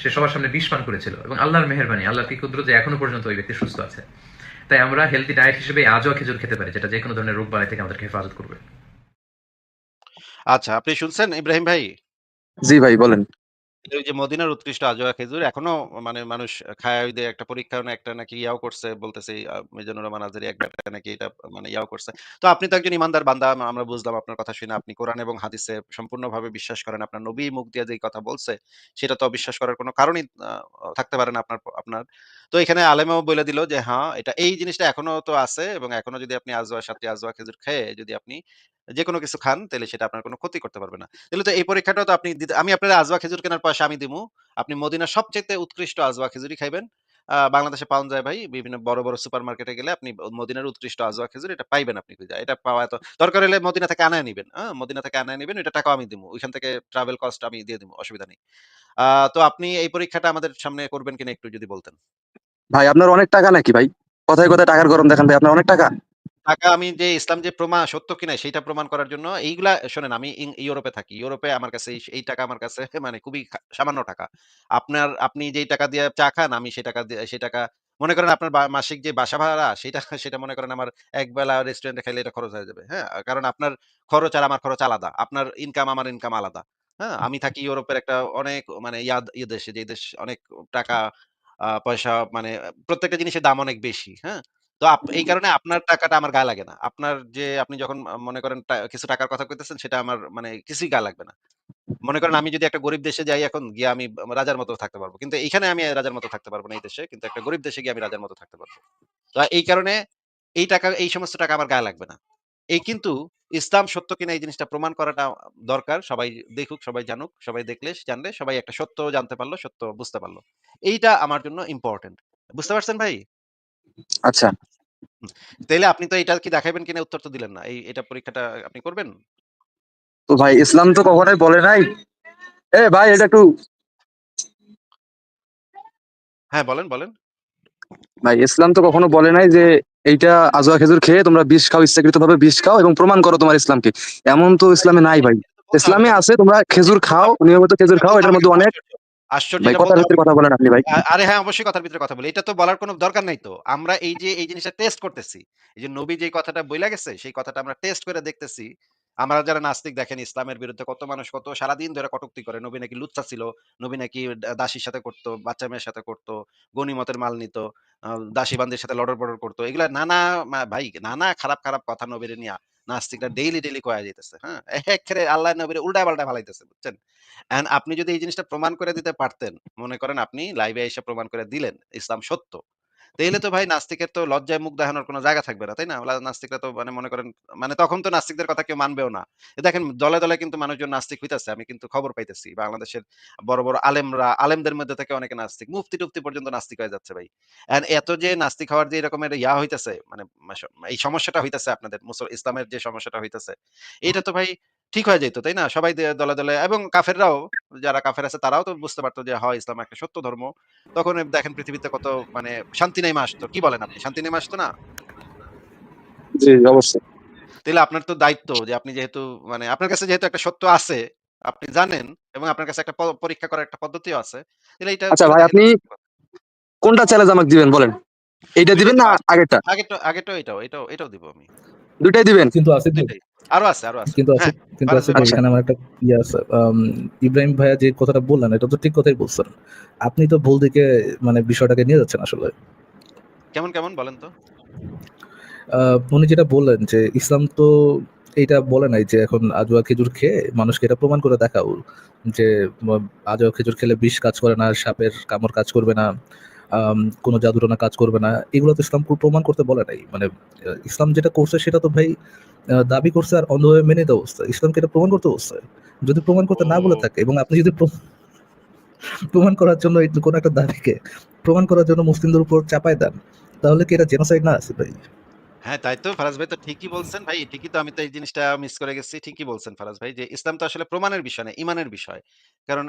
সে সবার সামনে বিষ পান করেছিল, এবং আল্লাহর মেহেরবানি, আল্লাহর কি কুদরত যে এখনো পর্যন্ত ওই ব্যক্তি সুস্থ আছে। তাই আমরা হেলদি ডায়েট হিসেবে আজোয়া খেজুর খেতে পারি, যেটা যে কোনো ধরনের রোগ বালাই থেকে আমাদেরকে হেফাজত করবে। আচ্ছা, আপনি শুনছেন ইব্রাহিম ভাই? জি ভাই বলেন। ওই যে মদিনার উৎকৃষ্ট আজোয়া খেজুর এখনো মানে মানুষ খায়। ওই যে একটা পরীক্ষা না একটা নাকি ইয়াও করছে বলতেছে মিজানুর রহমান আজহারী এক বেটা নাকি এটা মানে ইয়াও করছে। তো আপনি তো একজন ইমানদার বান্দা, আমরা বুঝলাম আপনার কথা শুনে আপনি কোরআন এবং হাদিসে সম্পূর্ণভাবে বিশ্বাস করেন। আপনার নবী মুখ দিয়ে যেই কথা বলছে সেটা তো অবিশ্বাস করার কোনো কারণই থাকতে পারে না আপনার। তো এখানে আলেমও বলে দিল যে হ্যাঁ, এই জিনিসটা এখনো তো আছে এবং এখনো যদি আপনি আজওয়ার সাথে আজওয়া খেজুর খেয়ে যদি আপনি যেকোনো কিছু খান তাইলে সেটা আপনার কোনো ক্ষতি করতে পারবে না। তাহলে তো এই পরীক্ষাটাও তো আপনি আমি আপনার আজওয়া খেজুর কেনার পয়সা আমি দিমু। আপনি মদিনার সবচাইতে উৎকৃষ্ট আজওয়া খেজুরই খাইবেন। বাংলাদেশে পাওয়া যায় ভাই। বিভিন্ন বড়, বড় সুপারমার্কেটে গেলে আপনি মদিনার উৎকৃষ্ট আজওয়া খেজুর এটা পাইবেন আপনি খুঁজা। এটা পাওয়া এত দরকার হলে মদিনা থেকে আনায় নিবেন। মদিনা থেকে আনায় নিবেন। এটা টাকাও আমি দিমু। ওইখান থেকে ট্রাভেল কস্ট আমি দিয়ে দিমু। অসুবিধা নেই। আ তো আপনি এই পরীক্ষাটা আমাদের সামনে করবেন কিনা একটু যদি বলতেন? ভাই আপনার অনেক টাকা নাকি ভাই? কথায়, কথায় টাকার গরম দেখান ভাই, আপনার অনেক টাকা? টাকা আমি যে ইসলাম যে সত্য কিনা সেইটা প্রমাণ করার জন্য এইগুলা শোনেন আমি ইউরোপে থাকি। ইউরোপে আমার কাছে এই টাকা আমার কাছে মানে খুবই সামান্য টাকা। আপনি যেই টাকা দিয়ে চা খান আমি সেই টাকা মনে করেন আপনার মাসিক যে বাসা ভাড়া সেটা সেটা মনে করেন আমার একবেলা রেস্টুরেন্টে খাইলে এটা খরচ হয়ে যাবে। হ্যাঁ? কারণ আপনার খরচ আর আমার খরচ আলাদা। আপনার ইনকাম আমার ইনকাম আলাদা। হ্যাঁ? আমি থাকি ইউরোপের একটা অনেক মানে দেশে যে দেশ অনেক টাকা পয়সা মানে প্রত্যেকটা জিনিসের দাম অনেক বেশি। হ্যাঁ? তো এই কারণে আপনার টাকাটা আমার গায়ে লাগে না। আপনি যখন মনে করেন কিছু টাকার কথা কইতেছেন সেটা আমার মানে কিছুই গায়ে লাগবে না। মনে করেন আমি যদি একটা গরিব দেশে যাই এখন গিয়ে আমি রাজার মতো থাকতে পারব। কিন্তু এইখানে আমি রাজার মতো থাকতে পারব না এই দেশে। কিন্তু একটা গরিব দেশে গিয়ে আমি রাজার মতো থাকতে পারব। তো এই কারণে এই সমস্ত টাকা আমার গায়ে লাগবে না। কিন্তু ইসলাম সত্য কিনা এই জিনিসটা প্রমাণ করাটা দরকার। সবাই দেখুক, সবাই জানুক। সবাই জানলে সবাই একটা সত্য জানতে পারল, সত্য বুঝতে পারল। এইটা আমার জন্য ইম্পোর্টেন্ট। বুঝতে পারছেন ভাই? আচ্ছা। হুম। তাইলে আপনি তো এটা কি দেখাইবেন কিনা উত্তর তো দিলেন না। এটা পরীক্ষাটা আপনি করবেন? তো ভাই ইসলাম তো কখনোই বলে নাই। ভাই এটা একটু, হ্যাঁ, বলেন, বলেন। ভাই ইসলাম তো কখনো বলে নাই যে এইটা আজোয়া খেজুর খেয়ে তোমরা বিষ খাও, ইচ্ছাকৃত ভাবে বিষ খাও এবং প্রমাণ করো তোমার ইসলামকে। এমন তো ইসলামে নাই ভাই। এটা তো বলতে হবে ইসলামে কেন? আছে তোমরা খেজুর এটা বলতে খাও, হবে নিয়মিত খেজুর এটা খাও, বলতে এটার হবে মধ্যে কেন? অনেক। আশ্চর্য ভাই এটা কথার বলতে হবে ভিতরে কেন? কথা বলেন আপনি ভাই। আরে হ্যাঁ, অবশ্যই কথার ভিতরে কথা বলি। এটা তো বলার কোনো দরকার নাই তো। আমরা এই জিনিসটা টেস্ট করতেছি। এই যে নবী যেই কথাটা বইলা গেছে, সেই কথাটা আমরা টেস্ট করে দেখতেছি। আমরা যারা নাস্তিক দেখেন ইসলামের বিরুদ্ধে কত মানুষ কত সারাদিন ধরে কটূক্তি করে। নবী নাকি লুচ্চা ছিল। নবী নাকি দাসীর সাথে করত, বাচ্চা মেয়ের সাথে করত, গনিমতের মাল নিত, দাসী বান্দির সাথে লটর-পটর করত। এগুলা নানা ভাই নানা খারাপ, খারাপ কথা নবীরে নিয়া নাস্তিকরা ডেইলি কয়া যাইতেছে। হ্যাঁ? এক্কেরে আল্লাহ নবীরে উল্টায়-পাল্টায় ফালাইতেছে। বুঝছেন? আপনি যদি এই জিনিসটা প্রমাণ করে দিতে পারতেন, মনে করেন আপনি লাইভে এসে প্রমাণ করে দিলেন ইসলাম সত্য। তাইলে তো ভাই নাস্তিকের তো লজ্জায় মুখ দেখানোর কোনো জায়গা থাকবে না, তাই না? নাস্তিকরা তো মানে মনে করেন মানে তখন তো নাস্তিকদের কথা কেউ মানবেও না। দেখেন দলে, দলে কিন্তু মানুষজন নাস্তিক হইতাছে। আমি কিন্তু খবর পাইতেছি। বাংলাদেশের বড়, বড় আলেমদের মধ্যে থেকে অনেকে নাস্তিক। মুফতি-টুফতি পর্যন্ত নাস্তিক হয়ে যাচ্ছে ভাই। এত যে নাস্তিক হওয়ার যে এরকমের হইতাছে মানে এই সমস্যাটা হইতাছে আপনাদের ইসলামের যে সমস্যাটা হইতাছে, এইটা তো ভাই ঠিক হয়ে যাইত, তাই না? সবাই দলে, দলে এবং কাফেররাও যারা কাফের আছে তারাও তো বুঝতে পারত যে ইসলাম একটা সত্য ধর্ম। তখন দেখেন পৃথিবীতে কত মানে শান্তি নেমে আসতো। কি বলেন আপনি? শান্তি নেমে আসতো না? জি অবশ্যই। তাইলে আপনার তো দায়িত্ব যে আপনি যেহেতু মানে আপনার কাছে যেহেতু একটা সত্য আছে, আপনি জানেন এবং আপনার কাছে একটা পরীক্ষা করার একটা পদ্ধতিও আছে। তাহলে এইটা আচ্ছা করে ভাই, দেখেন আপনি না। কোনটা চ্যালেঞ্জ আমাকে দিবেন বলেন? এইটা ২ টাই দিবেন দিব। না আগেরটা? আগেরটাও এটাও দিব আমি। দুইটাই দিবেন? কিন্তু আসিফ ২ ভাই, টাই। আরো আছে, আরো আছে। কিন্তু হ্যাঁ, আসিফ কিন্তু ফারাজ আসিফ ভাই ভাই, আচ্ছা। বলেন। এখানে আমার একটা আছে। ইব্রাহিম ভাইয়া যে কথাটা বললেন এটা তো ঠিক কথাই বলছেন। আপনি তো ভুল দিকে মানে বিষয়টাকে নিয়ে যাচ্ছেন আসলে। কেমন, কেমন বলেন তো? উনি যেটা বললেন যে ইসলাম তো এইটা বলে নাই যে এখন আজোয়া খেজুর খেয়ে মানুষকে এটা প্রমাণ করে দেখাও যে আজোয়া খেজুর খেলে বিষ কাজ করে না, সাপের কামড় কাজ করবে না, কোনো জাদুটোনা কাজ করবে না। এগুলো তো ইসলাম প্রমাণ করতে বলে নাই। মানে ইসলাম যেটা করছে সেটা তো ভাই দাবি করছে আর অন্ধভাবে মেনে দেওয়া অবস্থা। ইসলামকে এটা প্রমাণ করতে বলছে। যদি প্রমাণ করতে না বলে ও থাকে এবং আপনি যদি প্রমাণ করার জন্য কোনো একটা দাবিকে প্রমাণ করার জন্য মুসলিমদের উপর চাপায় দেন, তাহলে কি এটা জেনোসাইড না আছে ভাই? হ্যাঁ, তাই তো ফারাজ ভাই তো ঠিকই বলছেন ভাই। ঠিকই তো আমি তো এই জিনিসটা মিস করে গেছি। ঠিকই বলছেন ফারাজ ভাই যে ইসলাম তো আসলে প্রমাণের বিষয় না, ঈমানের বিষয়। কারণ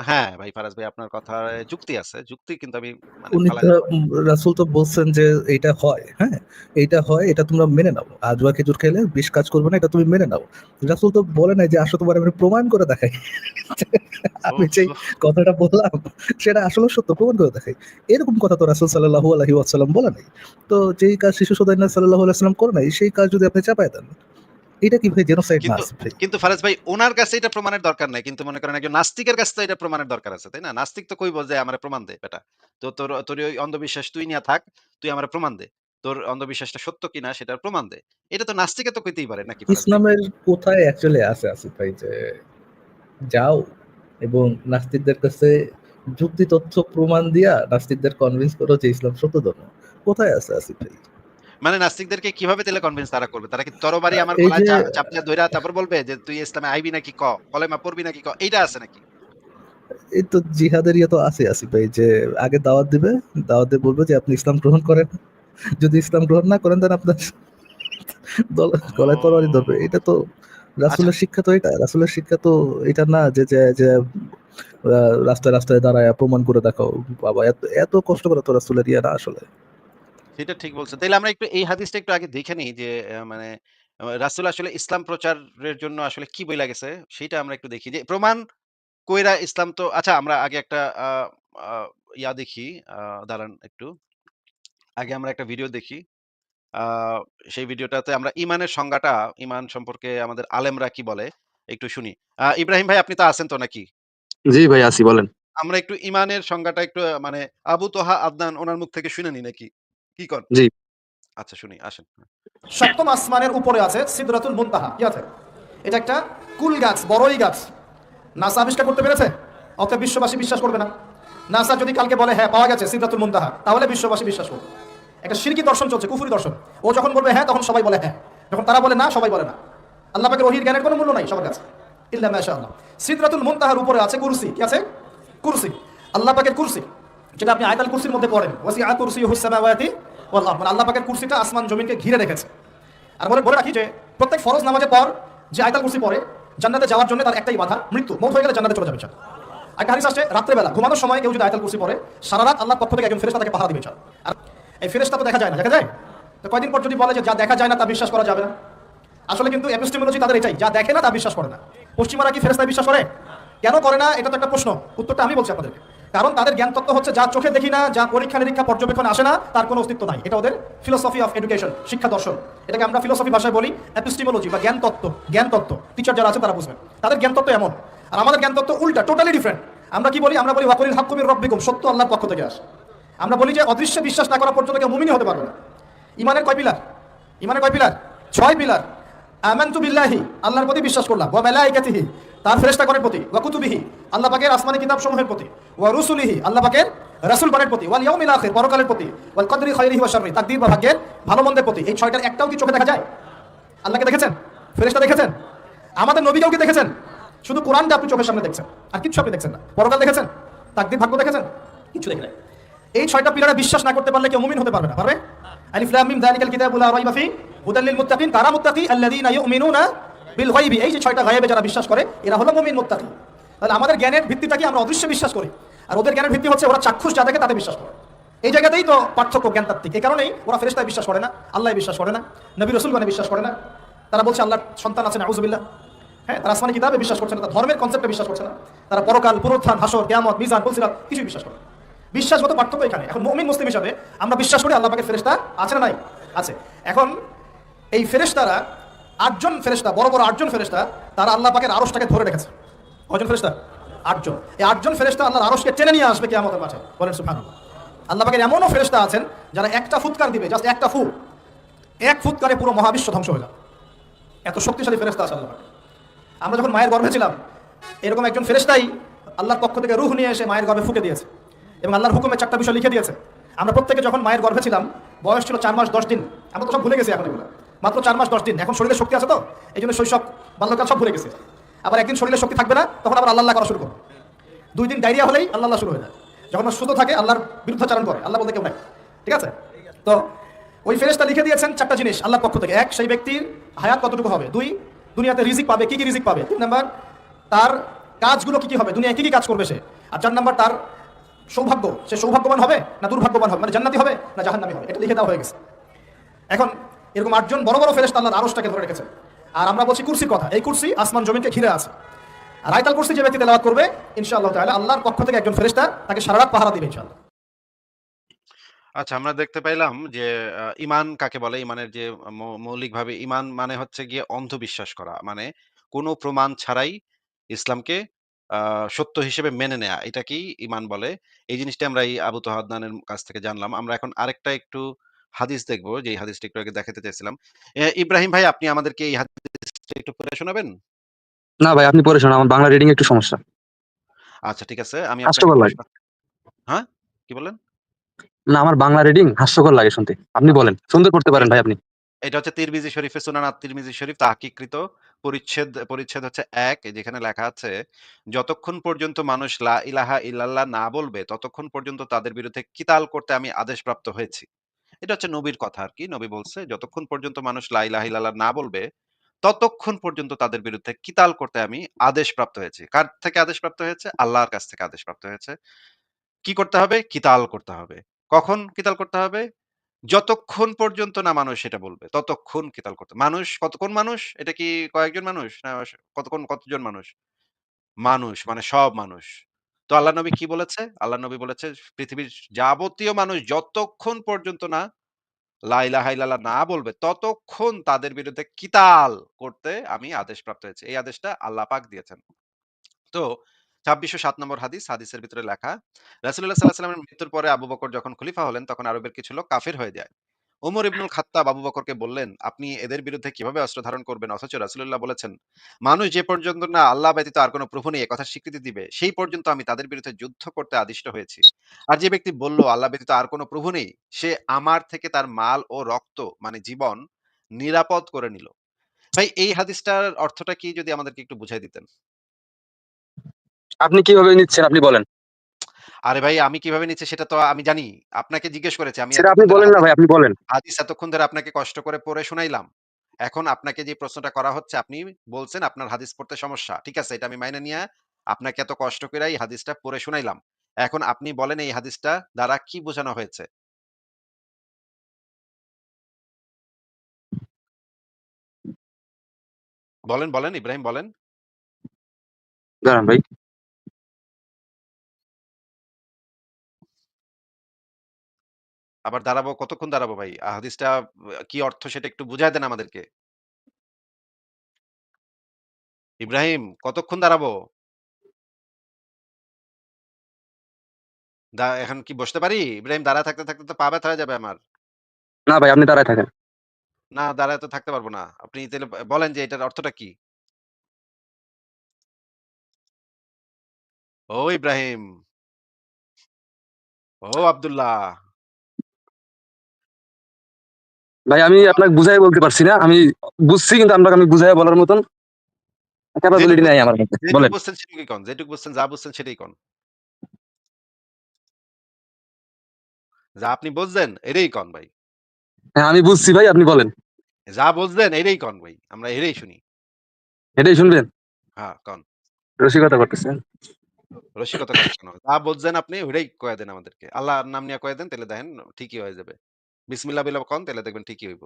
হ্যাঁ, ভাই ফারাজ ভাই আপনার কথায় যুক্তি আছে। যুক্তি কিন্তু আমি মানে উনি ফালাইতে পারি না। রাসূল তো বলছেন যে এইটা হয়, হ্যাঁ? এইটা হয়, এটা তোমরা মেনে নাও। আজওয়া খেজুর খেলে বিষ কাজ করবে না, এটা তুমি মেনে নাও। রাসূল তো বলে নাই যে আসো তোমার আমি প্রমাণ করে দেখাই। আমি ওহ! যেই কথাটা বললাম সেটা আসলে সত্য, প্রমাণ করে দেখাই। এরকম কথা তো রাসূল সাল্লাল্লাহু আলাইহি ওয়াসাল্লাম বলে নাই। তো যেই কাজ শিশু সদাইনা সাল্লাল্লাহু আলাইহি ওয়াসাল্লাম করে নাই, সেই কাজ যদি আপনি চাপায় দেন, এটা কি ভাই জেনোসাইড না কিন্তু আসিফ ভাই? কিন্তু ফারাজ ভাই উনার কাছে এটা প্রমাণের দরকার নাই। কিন্তু মনে করেন একজন নাস্তিকের কাছে তো এটা প্রমাণের দরকার আছে, তাই না? নাস্তিক তো কইবো যে আমারে প্রমাণ দে বেটা। তো তোর ওই অন্ধবিশ্বাস তুই নিয়া থাক। তুই আমারে প্রমাণ দে। তোর অন্ধবিশ্বাসটা সত্য কিনা সেটার প্রমাণ দে। এটা তো নাস্তিকে তো কইতেই পারে নাকি ফারাজ ভাই? ইসলামের কোথায় অ্যাকচুয়ালি আছে আসিফ ভাই যে যাও এবং নাস্তিকদের কাছে যুক্তি তথ্য প্রমাণ দিয়া নাস্তিকদের কনভিন্স করো যে ইসলাম সত্য ধর্ম? কোথায় আছে আসিফ ভাই? মানে নাস্তিকদেরকে কিভাবে তাইলে কনভিন্স তারা করবে? তারা কি তরবারি আমার এই গলায় যে চাপইয়া ধইরা তারপর বলবে যে, "তুই ইসলামে আইবি নাকি ক? কলেমা পড়বি নাকি ক?" এইটা আছে নাকি? এই তো জিহাদের ইয়ে তো আছে আসিফ ভাই যে আগে দাওয়াত দিবে, দাওয়াত দিয়ে বলবে যে আপনি ইসলাম গ্রহণ করেন। যদি ইসলাম গ্রহণ না করেন তাহলে আপনার গলায় তরবারি ধরবে। ও! এটা তো আচ্ছা, রাসূলের শিক্ষা তো এটা। রাসূলের শিক্ষা তো এটা না যে রাস্তায়, রাস্তায় দাঁড়ায়া প্রমাণ করে দেখাও। বাবা এত এত কষ্ট করা তো রাসূলের ইয়ে না আসলে। সেটা ঠিক বলছেন। তাইলে আমরা একটু এই হাদিসটা একটু আগে দেখে নিই যে মানে রাসূল আসলে ইসলাম প্রচারের জন্য আসলে কি বইলা গেছে সেইটা আমরা একটু দেখি যে প্রমাণ কইরা ইসলাম তো আচ্ছা আমরা আগে একটা আ আ দেখি আ দাঁড়ান একটু। আগে আমরা একটা ভিডিও দেখি। আ সেই ভিডিওটাতে আমরা ঈমানের সংজ্ঞাটা, ঈমান সম্পর্কে আমাদের আলেমরা কি বলে একটু শুনি। ইব্রাহিম ভাই আপনি তো আছেন তো নাকি? জি ভাই আছি, বলেন। আমরা একটু ঈমানের সংজ্ঞাটা একটু মানে আবু তোহা আদনান উনার মুখ থেকে শুনে নিই নাকি? কি কন? জি। আচ্ছা শুনি আসেন। সপ্তম আসমানের উপরে আছে সিদরাতুল মুনতাহা। কি আছে? এটা একটা কুল গাছ, বড়ই গাছ। নাসা আবিষ্কার করতে পেরেছে, অতএব বিশ্ববাসী বিশ্বাস করবে না। নাসা যদি কালকে বলে হ্যাঁ পাওয়া গেছে সিদরাতুল মুনতাহা, তাহলে বিশ্ববাসী বিশ্বাস করবে। একটা শিরকি দর্শন চলছে, কুফরি দর্শন। ও যখন বলবে হ্যাঁ তখন সবাই বলে হ্যাঁ, যখন তারা বলে না সবাই বলে না। আল্লাহ পাকের ওহীর জ্ঞানের কোনো মূল্য নাই সবার কাছে, ইল্লা মাশাআল্লাহ। সিদরাতুল মুনতাহার উপরে আছে কুরসি। কি আছে? কুরসি। আল্লাহ পাকের কুরসি, যেটা আপনি আয়াতুল কুরসির মধ্যে পড়েন, ওয়াসিআ কুরসিয়ুহুস সামাওয়াতি ওয়াল আরদ, মানে আল্লাহ পাকের কুরসিটা আসমান জমিনকে ঘিরে রেখেছে। আর বলে রাখি যে প্রত্যেক ফরজ নামাজের পর যে আয়াতুল কুরসি পড়ে জান্নাতে যাওয়ার জন্য তার একটাই বাধা, মৃত্যু। মৌত হয়ে গেলে জান্নাতে চলে যাবে। একটা হাদিস আসছে রাত্রেবেলা ঘুমানোর সময় কেউ যদি আয়াতুল কুরসি পড়ে সারা রাত আল্লাহর পক্ষ থেকে একজন ফেরেশতা তাকে পাহারা দিবে। আর এই ফেরেশতা তো দেখা যায় না, দেখা যায়? তো কয়দিন পর যদি বলে যে যা দেখা যায় না তা বিশ্বাস করা যাবে না, আসলে কিন্তু এপিস্টেমোলজি তাদের এটাই, যা দেখে না তা বিশ্বাস করে না। পশ্চিমারা কি ফেরেশতায় বিশ্বাস করে? কেন করে না? এটা তো একটা প্রশ্ন, উত্তরটা আমি বলছি আপনাদেরকে। কারণ তাদের জ্ঞান তত্ত্ব হচ্ছে যা চোখে দেখি না, যা পরীক্ষা নিরীক্ষা পর্যবেক্ষণে আসে না, তার কোনো অস্তিত্ব নাই। এটা ওদের ফিলোসফি অফ এডুকেশন, শিক্ষা দর্শন। এটাকে আমরা ফিলোসফি ভাষায় বলি এপিস্টেমোলজি বা জ্ঞান তত্ত্ব। জ্ঞান তত্ত্ব টিচার যারা আছে তারা বুঝবেন। তাদের জ্ঞান তত্ত্ব এমন, আর আমাদের জ্ঞান তত্ত্ব উল্টা, টোটালি ডিফারেন্ট। আমরা কি বলি? আমরা বলি ওয়াকুলিল হাক্কু মির রাব্বিকুম, সত্য আল্লাহর পক্ষ থেকে আসে। আমরা বলি যে অদৃশ্যে বিশ্বাস না করা পর্যন্ত কেউ মুমিনই হতে পারবে না। ইমানের কয় পিলার? ইমানের কয় পিলার? 6 পিলার। আমানতু বিল্লাহি, আল্লাহর প্রতি বিশ্বাস করলাম, ওয়া মালাইকাতিহি, তার ফেরেশতাগণের প্রতি, ওয়া কুতুবিহি, আল্লাহ পাকের আসমানি কিতাব সমূহের প্রতি, ওয়া রুসুলিহি, আল্লাহ পাকের রাসূলগণের প্রতি, ওয়াল ইয়াউমিল আখির পরকালের প্রতি, ওয়াল কদরি খাইরিহি ওয়া শাররি তাকদীর বা ভাগ্যের ভালো মন্দের প্রতি। এই ছয়টার একটাও কি চোখে দেখা যায়? আল্লাহকে দেখেছেন? ফেরেশতা দেখেছেন? আমাদের নবীকেও কি দেখেছেন? শুধু কোরআনটা আপনি চোখের সামনে দেখছেন, আর কিচ্ছু আপনি দেখছেন না। পরকাল দেখেছেন? তাকদীর ভাগ্য দেখেছেন? কিছু দেখেন নাই। এই ছয়টা পিলারে বিশ্বাস না করতে পারলে কেউ মুমিন হতে পারবে না, পারবে? আলিফ লাম মিম যালিকাল কিতাবু লা রাইবা ফি হুদাল লিল মুত্তাকিন, তারা মুত্তাকি আল্লাযীনা ইউমিনুনা বিল গায়বি। এই যে ছয়টা গায়েবে যারা বিশ্বাস করে এরা হলো মুমিন মুত্তাকি। তাহলে আমাদের জ্ঞানের ভিত্তিটা কি? আমরা অদৃশ্য বিশ্বাস করি, আর ওদের জ্ঞানের ভিত্তি হচ্ছে ওরা চাক্ষুষ যা দেখে তাতে বিশ্বাস করে। এই জায়গাতেই তো পার্থক্য জ্ঞানতাত্ত্বিক। এই কারণেই ওরা ফেরেশতায় বিশ্বাস করে না, আল্লাহ বিশ্বাস করে না, নবী রাসূলগণে বিশ্বাস করে না। তারা বলছে আল্লাহর সন্তান আছে, নাউযুবিল্লাহ। হ্যাঁ, তারা আসমানি কিতাবে বিশ্বাস করছে না, তারা ধর্মের কনসেপ্টে বিশ্বাস করছে না, তারা পরকাল, পুনরুত্থান, হাসর, কিয়ামত, মিজান, ফুলসিরাত কিছুই বিশ্বাস করে না। বিশ্বাসগত পার্থক্য এখানে। এখন মুমিন মুসলিম হিসাবে আমরা বিশ্বাস করি আল্লাহ পাকের ফেরেশতা আছে না নাই? আছে। এখন এই ফেরেশতারা 8জন ফেরেশতা, বড় বড় 8জন ফেরেশতা, তারা আল্লাহ পাকের আরশটাকে ধরে রেখেছে। কয়জন ফেরেশতা? 8জন। এই 8জন ফেরেশতা আল্লাহর আরশকে টেনে নিয়ে আসবে কিয়ামতের মাঠে। বলেন সুবহানাল্লাহ। আল্লাহ পাকের এমনও ফেরেশতা আছেন যারা একটা ফুৎকার দিবে, জাস্ট একটা ফু, এক ফুৎকারে পুরো মহাবিশ্ব ধ্বংস হয়ে যাবে। এত শক্তিশালী ফেরেশতা আছে আল্লাহ পাকের। আমরা যখন মায়ের গর্ভে ছিলাম, এরকম একজন ফেরেশতাই আল্লাহর পক্ষ থেকে রূহ নিয়ে এসে মায়ের গর্ভে ফুঁকে দিয়েছে এবং আল্লাহর হুকুমে 4টা বিষয় লিখে দিয়েছে। আমরা প্রত্যেকে যখন মায়ের গর্ভে ছিলাম, বয়স ছিল 4 মাস 10 দিন। আমরা তো সব ভুলে গেছি এখন এগুলো। মাত্র 4 মাস 10 দিন। এখন শরীরে শক্তি আছে তো, এই জন্য শৈশব, বাল্যকাল সব ভুলে গেছে। আবার একদিন শরীরে শক্তি থাকবে না, তখন আবার আল্লাহ করা শুরু করবে। 2 দিন ডায়রিয়া হলেই আল্লাহ শুরু হয়ে যায়। যখন সুস্থ থাকে আল্লাহর বিরুদ্ধাচারণ করে, আল্লাহ বলতে কেউ নাই। ঠিক আছে? তো ওই ফেরেশতা লিখে দিয়েছেন 4টা জিনিস আল্লাহর পক্ষ থেকে। 1, সেই ব্যক্তির হায়াত কতটুকু হবে। 2, দুনিয়াতে রিজিক পাবে, কি কি রিজিক পাবে। 3 নাম্বার, তার কাজগুলো কি কি হবে, দুনিয়ায় কি কি কাজ করবে সে। আর 4 নাম্বার, তার সৌভাগ্য, সে সৌভাগ্যবান হবে না দুর্ভাগ্যবান হবে, মানে জান্নাতি হবে না জাহান্নামী হবে। এটা লিখে দেওয়া হয়ে গেছে। এখন এরকম 8জন বড় বড় ফেরেশতা আল্লাহর আরশটাকে ধরে রেখেছেন। আর আমরা বলছি কুরসির কথা। এই কুরসি আসমান জমিনকে ঘিরে আছে। আর আয়াতুল কুরসি যে ব্যক্তি তেলাওয়াত করবে, ইনশাআল্লাহ তাআলা আল্লাহর পক্ষ থেকে একজন ফেরেশতা তাকে সারা রাত পাহারা দিবে ইনশাআল্লাহ। আচ্ছা, আমরা দেখতে পাইলাম যে ঈমান কাকে বলে? ঈমানের যে মৌলিকভাবে ঈমান মানে হচ্ছে গিয়ে অন্ধবিশ্বাস করা। মানে কোনো প্রমাণ ছাড়াই ইসলামকে আ সত্য হিসেবে মেনে নেয়া। এটাকেই ঈমান বলে। এই জিনিসটা আমরা এই আবু তোহা আদনানের কাছ থেকে জানলাম। আমরা এখন আরেকটা একটু হাদিস দেখব, যেই হাদিসটা একটু আগে দেখাতে চাইছিলাম। ইব্রাহিম ভাই, আপনি আমাদেরকে এই হাদিসটা একটু পড়ে শোনাবেন? না ভাই, আপনি পড়ে শোনান, আমার বাংলা রিডিং একটু সমস্যা, আচ্ছা, ঠিক আছে। আমি আপনাকে হাস্যকর পড়ে লাগে। হ্যাঁ? কি বললেন? না, আমার বাংলা রিডিং হাস্যকর লাগে শুনতে। আপনি আচ্ছা, বলেন, সুন্দর করতে ঠিক পারেন আছে। ভাই আপনি। এটা হচ্ছে তিরমিজি শরীফে, সুনান আত-তিরমিজি শরীফ তাহকিকৃত পরিচ্ছেদ হচ্ছে ১, যেখানে লেখা আছে, যতক্ষণ পর্যন্ত মানুষ লা ইলাহা ইল্লাল্লাহ না বলবে ততক্ষণ পর্যন্ত তাদের বিরুদ্ধে কিতাল করতে আমি আদেশপ্রাপ্ত হয়েছি। এটা হচ্ছে নবীর কথা আরকি। নবী বলছে যতক্ষণ পর্যন্ত মানুষ লা ইলাহা ইল্লাল্লাহ না বলবে ততক্ষণ পর্যন্ত তাদের বিরুদ্ধে কিতাল করতে আমি আদেশপ্রাপ্ত হয়েছি। কার থেকে আদেশপ্রাপ্ত হয়েছে? আল্লাহর কাছ থেকে আদেশপ্রাপ্ত হয়েছে। কি করতে হবে? কিতাল করতে হবে। কখন কিতাল করতে হবে? যতক্ষণ পর্যন্ত না মানুষ সেটা বলবে, ততক্ষণ কিতাল করতে। মানুষ কোন মানুষ? এটা কি কয়েকজন মানুষ? না কতজন মানুষ? মানুষ মানে সব মানুষ। তো আল্লাহ নবী কি বলেছে? আল্লাহ নবী বলেছে, পৃথিবীর যাবতীয় মানুষ যতক্ষণ পর্যন্ত না লা ইলাহা ইল্লাল্লাহ না বলবে, ততক্ষণ তাদের বিরুদ্ধে কিতাল করতে আমি আদেশপ্রাপ্ত হয়েছি। এই আদেশটা আল্লাহ পাক দিয়েছেন। তো ২৬০৭ নম্বর হাদিস, হাদিসের ভিতরে লেখা, রাসূলুল্লাহ সাল্লাল্লাহু আলাইহি ওয়াসাল্লামের মৃত্যুর পরে আবু বকর যখন খলিফা হলেন, তখন আরবের কিছু লোক কাফির হয়ে যায়। ওমর ইবনুল খাত্তাব আবু বকরকে বললেন, "আপনি এদের বিরুদ্ধে কিভাবে অস্ত্র ধারণ করবেন?" অথচ রাসূলুল্লাহ বলেছেন, "মানুষ যে পর্যন্ত না আল্লাহ ব্যতীত আর কোন প্রভু নেই একথার স্বীকৃতি দিবে, সেই পর্যন্ত আমি তাদের বিরুদ্ধে যুদ্ধ করতে আদিষ্ট হয়েছি। আর যে ব্যক্তি বলল আল্লাহ ব্যতীত আর কোন প্রভু নেই, সে আমার থেকে তার মাল ও রক্ত মানে জীবন নিরাপদ করে নিল।" ভাই, এই হাদিসটার অর্থটা কি যদি আমাদেরকে একটু বুঝাই দিতেন? আপনি কিভাবে নিচ্ছেন আপনি বলেন। আরে ভাই, আমি কিভাবে নিচ্ছি সেটা তো আমি জানি। আপনাকে জিজ্ঞেস করেছি। আমি সেটা আপনি এতক্ষণ ধরে বলেন না ভাই, আপনি বলেন। হাদিস এতক্ষণ ধরে আপনাকে কষ্ট করে পড়ে শুনাইলাম। এখন আপনাকে যে প্রশ্নটা করা হচ্ছে, আপনি বলছেন আপনার হাদিস পড়তে সমস্যা। ঠিক আছে, এটা আমি মাইনে নিয়া আপনাকে এত কষ্ট কইরা এই হাদিসটা পড়ে শুনাইলাম। এখন আপনি বলেন এই হাদিসটা দ্বারা কি বোঝানো হয়েছে? বলেন ইব্রাহিম, বলেন। দাঁড়ান ভাই। আবার দাঁড়াবো, কতক্ষণ দাঁড়াবো ভাই? হাদিসটা কি অর্থ সেটা একটু বুঝায় দেন আমাদেরকে। ইব্রাহিম, কতক্ষণ দাঁড়াবো? এখন কি বসতে পারি? ইব্রাহিম, দাঁড়ায় থাকতে, থাকতে তো পা ব্যথা হয়ে যাবে আমার। না ভাই, আপনি দাঁড়ায় থাকেন। না, দাঁড়ায় তো থাকতে পারব না। আপনি তাইলে বলেন যে এটার অর্থটা কি? ও ইব্রাহিম! ও আব্দুল্লাহ। ভাই আমি আপনাকে বুঝাই বলতে পারছি না, আমি বুঝছি কিন্তু আপনাকে আমি বুঝাই বলার মতন যেটুক ক্যাপাবিলিটি নাই বুঝছেন আমার মধ্যে। যেটুক বলেন। বুঝছেন সেটুকুই কন। যেটুক বুঝছেন, যা বুঝছেন সেটাই কন। যা আপনি বুঝছেন এটাই কন ভাই। হ্যাঁ আমি বুঝছি ভাই, আপনি বলেন। যা বুঝলেন এটাই কন ভাই। আমরা এটাই শুনি। এটাই শুনবেন? হ্যাঁ, কন। রসিকতা করতেছেন। রসিকতা করব কেন? যা বুঝছেন আপনি ওইটাই কয়া দেন আমাদেরকে। আল্লাহর নাম নিয়া কয়া দেন তাইলে দেখেন ঠিকই হয়ে যাবে। বিসমিল্লাহ বইলা কন তাইলে দেখবেন ঠিকই হইব।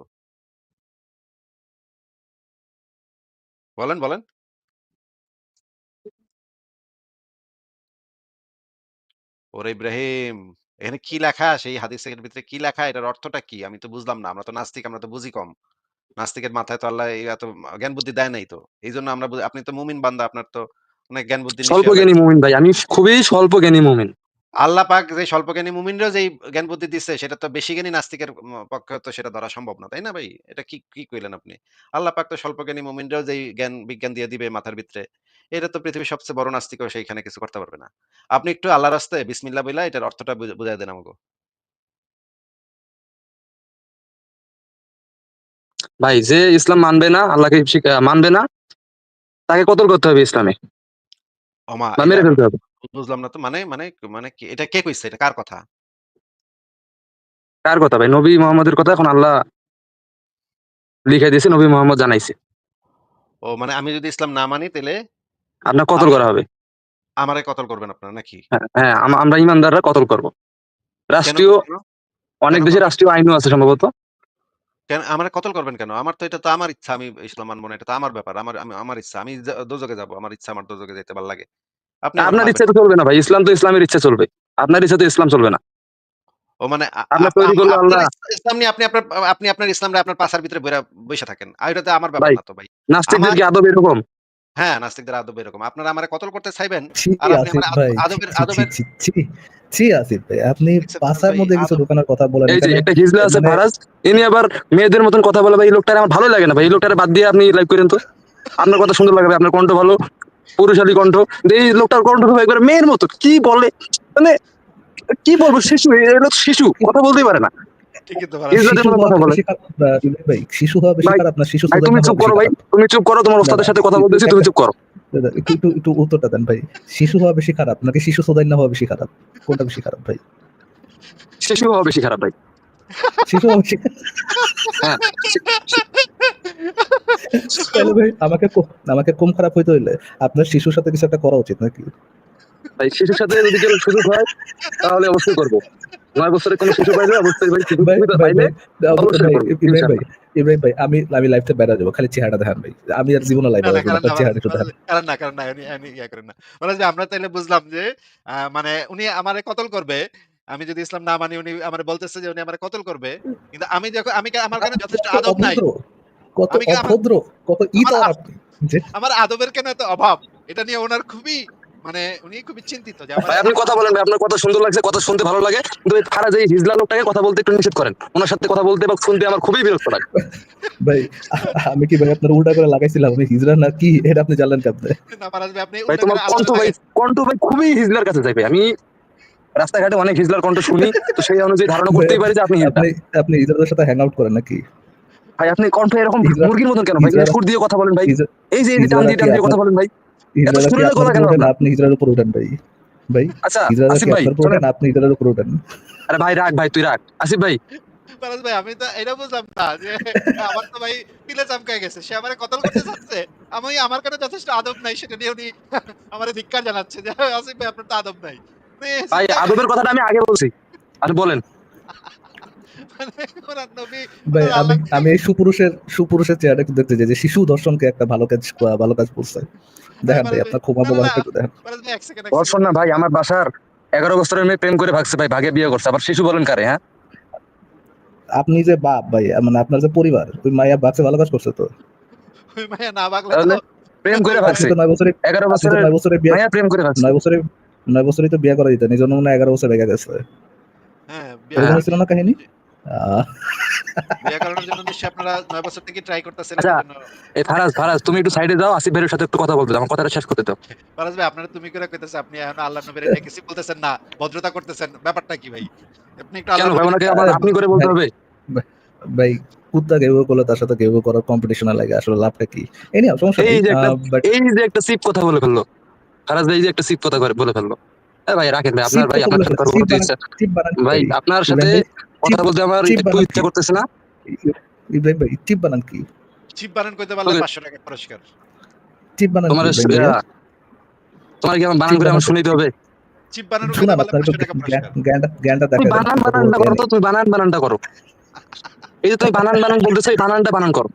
বলেন, বলেন। ওরে ইব্রাহিম, এখানে কি লেখা? সেই হাদিসের ভিতরে কি লেখা? এটার অর্থটা কি? আমি তো বুঝলাম না। আমরা তো নাস্তিক, আমরা তো বুঝি কম। নাস্তিকের মাথায় তো আল্লাহ এই এত জ্ঞান বুদ্ধি দেয় নাই তো। এইজন্য আমরা আপনি তো মুমিন বান্দা, আপনার তো অনেক জ্ঞান বুদ্ধি স্বল্প নিশ্চয়ই আল্লাহ জ্ঞানী দিছে। মুমিন ভাই, আমি খুবই স্বল্প জ্ঞানী মুমিন। আল্লাহ পাক যে স্বল্পজ্ঞানী মুমিনরাও যেই জ্ঞান বুদ্ধি দিচ্ছে সেটা তো বেশি জ্ঞানী নাস্তিকের পক্ষে তো সেটা ধরা সম্ভব না। তাই না ভাই? এটা কি কইলেন আপনি? আল্লাহ পাক তো স্বল্পজ্ঞানী মুমিনরাও যেই জ্ঞান বিজ্ঞান দিয়ে দিবে মাথার ভিতরে, এটা তো পৃথিবীর সবচেয়ে বড় নাস্তিকও সেইখানে কিছু করতে পারবে না। আপনি একটু আল্লাহর রাস্তায় বিসমিল্লাহ বইলা এটার অর্থটা বুঝায় দেন আমাগো। ভাই যে ইসলাম মানবে না, আল্লাহকে মানবে না, তাকে কতল করতে হবে ইসলামে, ওমা বা এটা মেরে ফেলতে হবে। বুঝলাম না তো মানে মানে মানে কি এটা কে কইছে? এটা কার কথা? কার কথা ভাই? নবী মোহাম্মদের কথা। এখন আল্লাহ লিখে দিয়েছে, নবী মোহাম্মদ জানাইছে ও মানে আমি যদি ইসলাম না মানি তাইলে আপনার কতল আমি করা হবে। আমারে কতল করবেন আপনারা নাকি? হ্যাঁ হ্যাঁ, আমরা ইমানদাররা কতল করব। কেন রাষ্ট্রীয়, কেন? অনেক কেন দেশে করবেন? রাষ্ট্রীয় আইনও আছে সম্ভবত। কেন আমারে কতল করবেন কেন? আমার তো এটা তো আমার ইচ্ছা। আমি ইসলাম মানব না। এটা তো আমার ব্যাপার। আমার ইচ্ছা। আমি দোজখে যাবো। আমার ইচ্ছা আমার দোজখে যাইতে ভাল লাগে। আপনি আমারে আপনার মারবেন ইচ্ছা তো কেন? চলবে না ভাই, ইসলাম তো ইসলামের ইচ্ছা চলবে, আপনার ইচ্ছা তো ইসলাম চলবে না। ও মানে আ আপনার আপ তৈরি আম করলো আপনার আল্লাহ। ইসলাম নিয়ে আপনি আপনার ইসলামরে আপনার পাছার ভিতরে বইসা থাকেন। আর এটা তো আমার ব্যাপার ভাই না তো ভাই। নাস্তিকদের আমার কি আদব এরকম? হ্যাঁ, নাস্তিকদের আদব এরকম। আপনারা আমারে কতল করতে চাইবেন। ছি আর আপনি আসিফ আমারে ভাই, ছি আদবের ছি ছি আদবের ছি ছি ছি আসিফ ভাই, আপনি দেখছেন ফারাজ পাছার ভাই মধ্যে কিছু আদব ঢোকানোর কথা বলেন এই যে এখানে। একটা হিজলা আছে মানে ফারাজ, ইনি আবার মেয়েদের মতন কথা বলে ভাই, এই লোকটার আমার ভালো লাগে না ভাই, এই লোকটারে বাদ দিয়ে আপনি লাইভ করেন তো। আপনার কথা সুন্দর লাগবে, আপনার কণ্ঠ ভালো, পুরুষালী কণ্ঠ। এই লোকটার কণ্ঠ তো একবার মেয়ের মতো, কি বলে মানে, কি বলবো, শিশু, এই লোক শিশু, কথা বলতেই পারে না, ঠিকই তো ফারাজ ভাই। হিজলাদের শিশু মতন কথা হওয়াটা বলে। বেশি খারাপ ইমরান ভাই, শিশু হওয়া বেশি ভাই খারাপ না শিশু ভাই সুদাই তুমি না হওয়া চুপ বেশি করো ভাই, খারাপ? তুমি চুপ করো, তোমার না না ওস্তাদের সাথে কথা বলতেছি, তুমি একটা চুপ করো। দাদা, একটু একটু একটু উত্তরটা দেন ভাই। শিশু হওয়া বেশি খারাপ নাকি শিশু সুদাই না হওয়া বেশি খারাপ? কোনটা বেশি খারাপ ভাই? শিশু হওয়া বেশি খারাপ ভাই। শিশু হওয়া বেশি হ্যাঁ তাহলে ভাই আমাকে কম খারাপ হইতে হইলে আপনার শিশুর সাথে কিছু একটা করা উচিত নাকি? ভাই, শিশুর সাথে যদি কেউ সুযোগ হয় তাহলে অবশ্যই করবো। 9 বছরের কোনো শিশু পাইলে অবশ্যই ভাই, শিশু ভাই সুবিধা ভাই পাইলে ভাই অবশ্যই ভাই করবো ইব্রাহিম ভাই, ইনশাল্লাহ। ইব্রাহিম ভাই, আমি লাইফটা বেড়া যাবো, খালি চেহারা দেখান ভাই। আমি আর জীবনে না, লাইভে না আসবো না, কারণ না আপনার ফারাজ চেহারা একটু ফারাজ দেখান। ভাই, কারণ না উনি ইয়া করেন না। ফারাজ ভাই আমরা তাইলে বুঝলাম যে মানে উনি আমারে কতল করবে। আমি যদি ইসলাম না মানি উনি আমারে বলতেছে যে উনি আমারে কতল করবে। কিন্তু আমি যখন আমার কেন যথেষ্ট কত আদব নাই। অভদ্র, কত আমি কি আমার অভদ্র, কত আমার ইতর আ আপনি যে আমার আদবের কেন এত অভাব? এটা নিয়ে উনার খুবই মানে উনি খুবই চিন্তিত যে ভাই আমারে আপনি কথা বলেন ভাই, আপনার কথা সুন্দর লাগছে, কথা শুনতে ভালো লাগে, কিন্তু এই ফারাজ এই হিজলা লোকটাকে কথা বলতে একটু নিষেধ করেন, ওনার সাথে কথা বলতে বা শুনতে আমার খুবই বিরক্ত লাগে। ভাই আমি কি ভাই আপনার উল্টা করে লাগাইছিলাম? আমি হিজড়া না কি এটা আপনি জানলেন কেমনে? না ফারাজ ভাই আপনি ভাই উল্টা তোমার করে আল্লাহরে লাগাইছেন। কণ্ঠ ভাই খুবই হিজলার কাছে যাই ভাই, আমি রাস্তাঘাটে অনেক হিজলার কণ্ঠ শুনি, তো সেই অনুযায়ী ধারণা ভাই করতেই পারি যে আপনি হিজলা। আপনি আপনি হিজড়াদের সাথে হ্যাং আউট করেন নাকি? ভাই আপনি কণ্ঠ এরকম হিজড়া মুরগির মতন কেন ভাই, হিজড়ারা সুর দিয়ে কথা বলেন ভাই, হিজড়া এই যে টান হিজড়ারা দিয়ে কি টান দিয়ে আপনার কথা বলেন ভাই, এত হিজড়ারা কি সুরের আপনার গলা উপর কেন উঠেন? আপনার? আপনি হিজড়ার উপর উঠেন ভাই। ভাই আচ্ছা হিজড়ারা আসিফ কি ভাই আপনার উপর শোনেন, উঠেন? আপনি হিজড়ার উপর উঠেন। আরে ভাই রাখ ভাই, তুই রাখ আসিফ ভাই। ফারাজ ভাই আমি তো এটা বুঝলাম না যে আমার তো ভাই পিলে চামকায় গেছে। সে আমারে কতল করতে চাচ্ছে। আমার কেন যথেষ্ট আদব নাই সেটা নিয়ে উনি আমারে ধিক্কার জানাচ্ছে যে আসিফ ভাই আপনার তো আদব নাই। মানে ভাই চিন্তা করেন আদবের কথাটা আমি আগে বলছি, আর বলেন। মানে ওনার নবী ভাই ওনার আমি আল্লাহকে আমি এই সুপুরুষের চেহারা একটু দেখতে চাই যে শিশু দর্শনকে একটা ভালো কাজ করছে। দেখেন ভাই ফারাজ ভাই আপনার ক্ষমা না, না, না মোবারকটা একটু দেখেন। ফারাজ ভাই 1 সেকেন্ড ধর্ষণ না ভাই, আমার বাসার 11 বছরের মেয়ে প্রেম করে ভাগছে ভাই, ভাগে বিয়ে করছে, আবার শিশু বলেন কারে? হ্যাঁ আপনি যে বাপ ভাই, মানে আপনার যে পরিবার, ওই মাইয়া বাচ্চা ভালো কাজ করছে তো? ওই মাইয়া না বাগলে তো তাহলে প্রেম করে ওই আপনি ভাগছে, তো 9 বছরে 11 আপনি তো বছরের 9 বছরে বিয়ে মায়া প্রেম করে ভাগছে। 9 বছরে 9 বছরেই তো বিয়ে করা দিতেন, এই জন্য মনে হয় 11 বছর লেগে গেছে। হ্যাঁ, বিয়া এরকম হ্যাঁ করার ছিল না কাহিনী? আহ, বিয়ে করানোর জন্য নিশ্চয়ই আপনারা ৯ বছর থেকে ট্রাই করতেছেন আচ্ছা, এটার জন্য। এই ফারাজ ফারাজ তুমি একটু সাইডে যাও, আসিফ ভাইয়ের সাথে একটু কথা বলতে দাও, আমার কথাটা শেষ করতে দাও। ফারাজ ভাই আপনারা তুমি করে কইতেছে, আপনি এখন আল্লাহর নবীরে ডেকেছি বলতেছেন না, ভদ্রতা করতেছেন। ব্যাপারটা কি ভাই? আপনি একটু কেন আল্লাহর ভাই, নবীরে ওনাকে আবার আহ, আপনি করে বলতে ভাই হবে? ভাই কুত্তা ঘেউ ঘেউ করলে তার সাথে ঘেউ ঘেউ করার কম্পিটিশন লাগে, আসলে লাভটা কি? এই নিয়ে সমস্যা এই নেই, যে একটা বাট এই যে একটা সিপ কথা বলে ফেললো ফারাজ ভাই, এই যে একটা সিপ কথা বলে ফেললো। ভাই রাখেন ভাই, আপনার চিপ ভাই কথা আপনার বলে সাথে কথা চিপ বলতে বানান, ইচ্ছা, চিপ বানান কি ভাই ভাই? আপনার সাথে ইব্রাহিম ভাই চিপ, কথা বলতে আমার চিপ একটু বানান কি? ইচ্ছা করতেছে না। ইব্রাহিম ভাই চিপ বানান কি? চিপ বানান কইতে পারলে তোকে ৫০০ টাকা পুরস্কার। চিপ বানান কি তোমার ইব্রাহিম ভাইয়া? তোমার কি আমার বানান চিপ করে বানান আমার শুনিতে হবে? চিপ বানানও কইতে শুনান, পারলে আপনার একটু ৫০০ টাকা পুরস্কার। জ্ঞানটা তুমি দেখা দেন, বানান কত বানানটা করো জ্ঞানী। তো, তুমি বানান বানানটা করো। এই যে তুমি বানান বানান বলতেছো, এই বানানটা বানান করো।